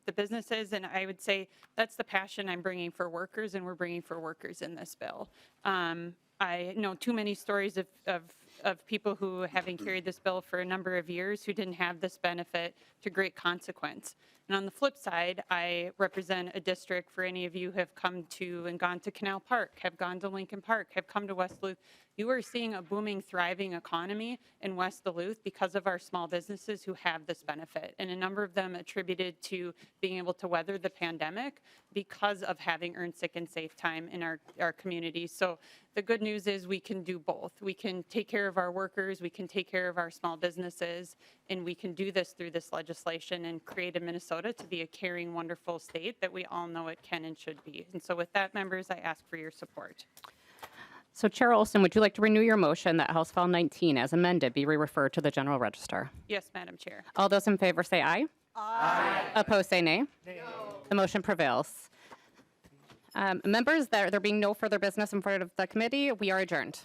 the businesses, and I would say that's the passion I'm bringing for workers, and we're bringing for workers in this bill. I know too many stories of people who, having carried this bill for a number of years, who didn't have this benefit to great consequence. And on the flip side, I represent a district, for any of you who have come to and gone to Canal Park, have gone to Lincoln Park, have come to West Duluth, you are seeing a booming, thriving economy in West Duluth because of our small businesses who have this benefit. And a number of them attributed to being able to weather the pandemic because of having earned sick and safe time in our community. So the good news is we can do both. We can take care of our workers, we can take care of our small businesses, and we can do this through this legislation and create a Minnesota to be a caring, wonderful state that we all know it can and should be. And so with that, members, I ask for your support. So Chair Olson, would you like to renew your motion that House File 19 as amended be re-referred to the General Register? Yes, Madam Chair. All those in favor say aye. Aye. Opposed say nay. No. The motion prevails. Members, there being no further business in front of the committee, we are adjourned.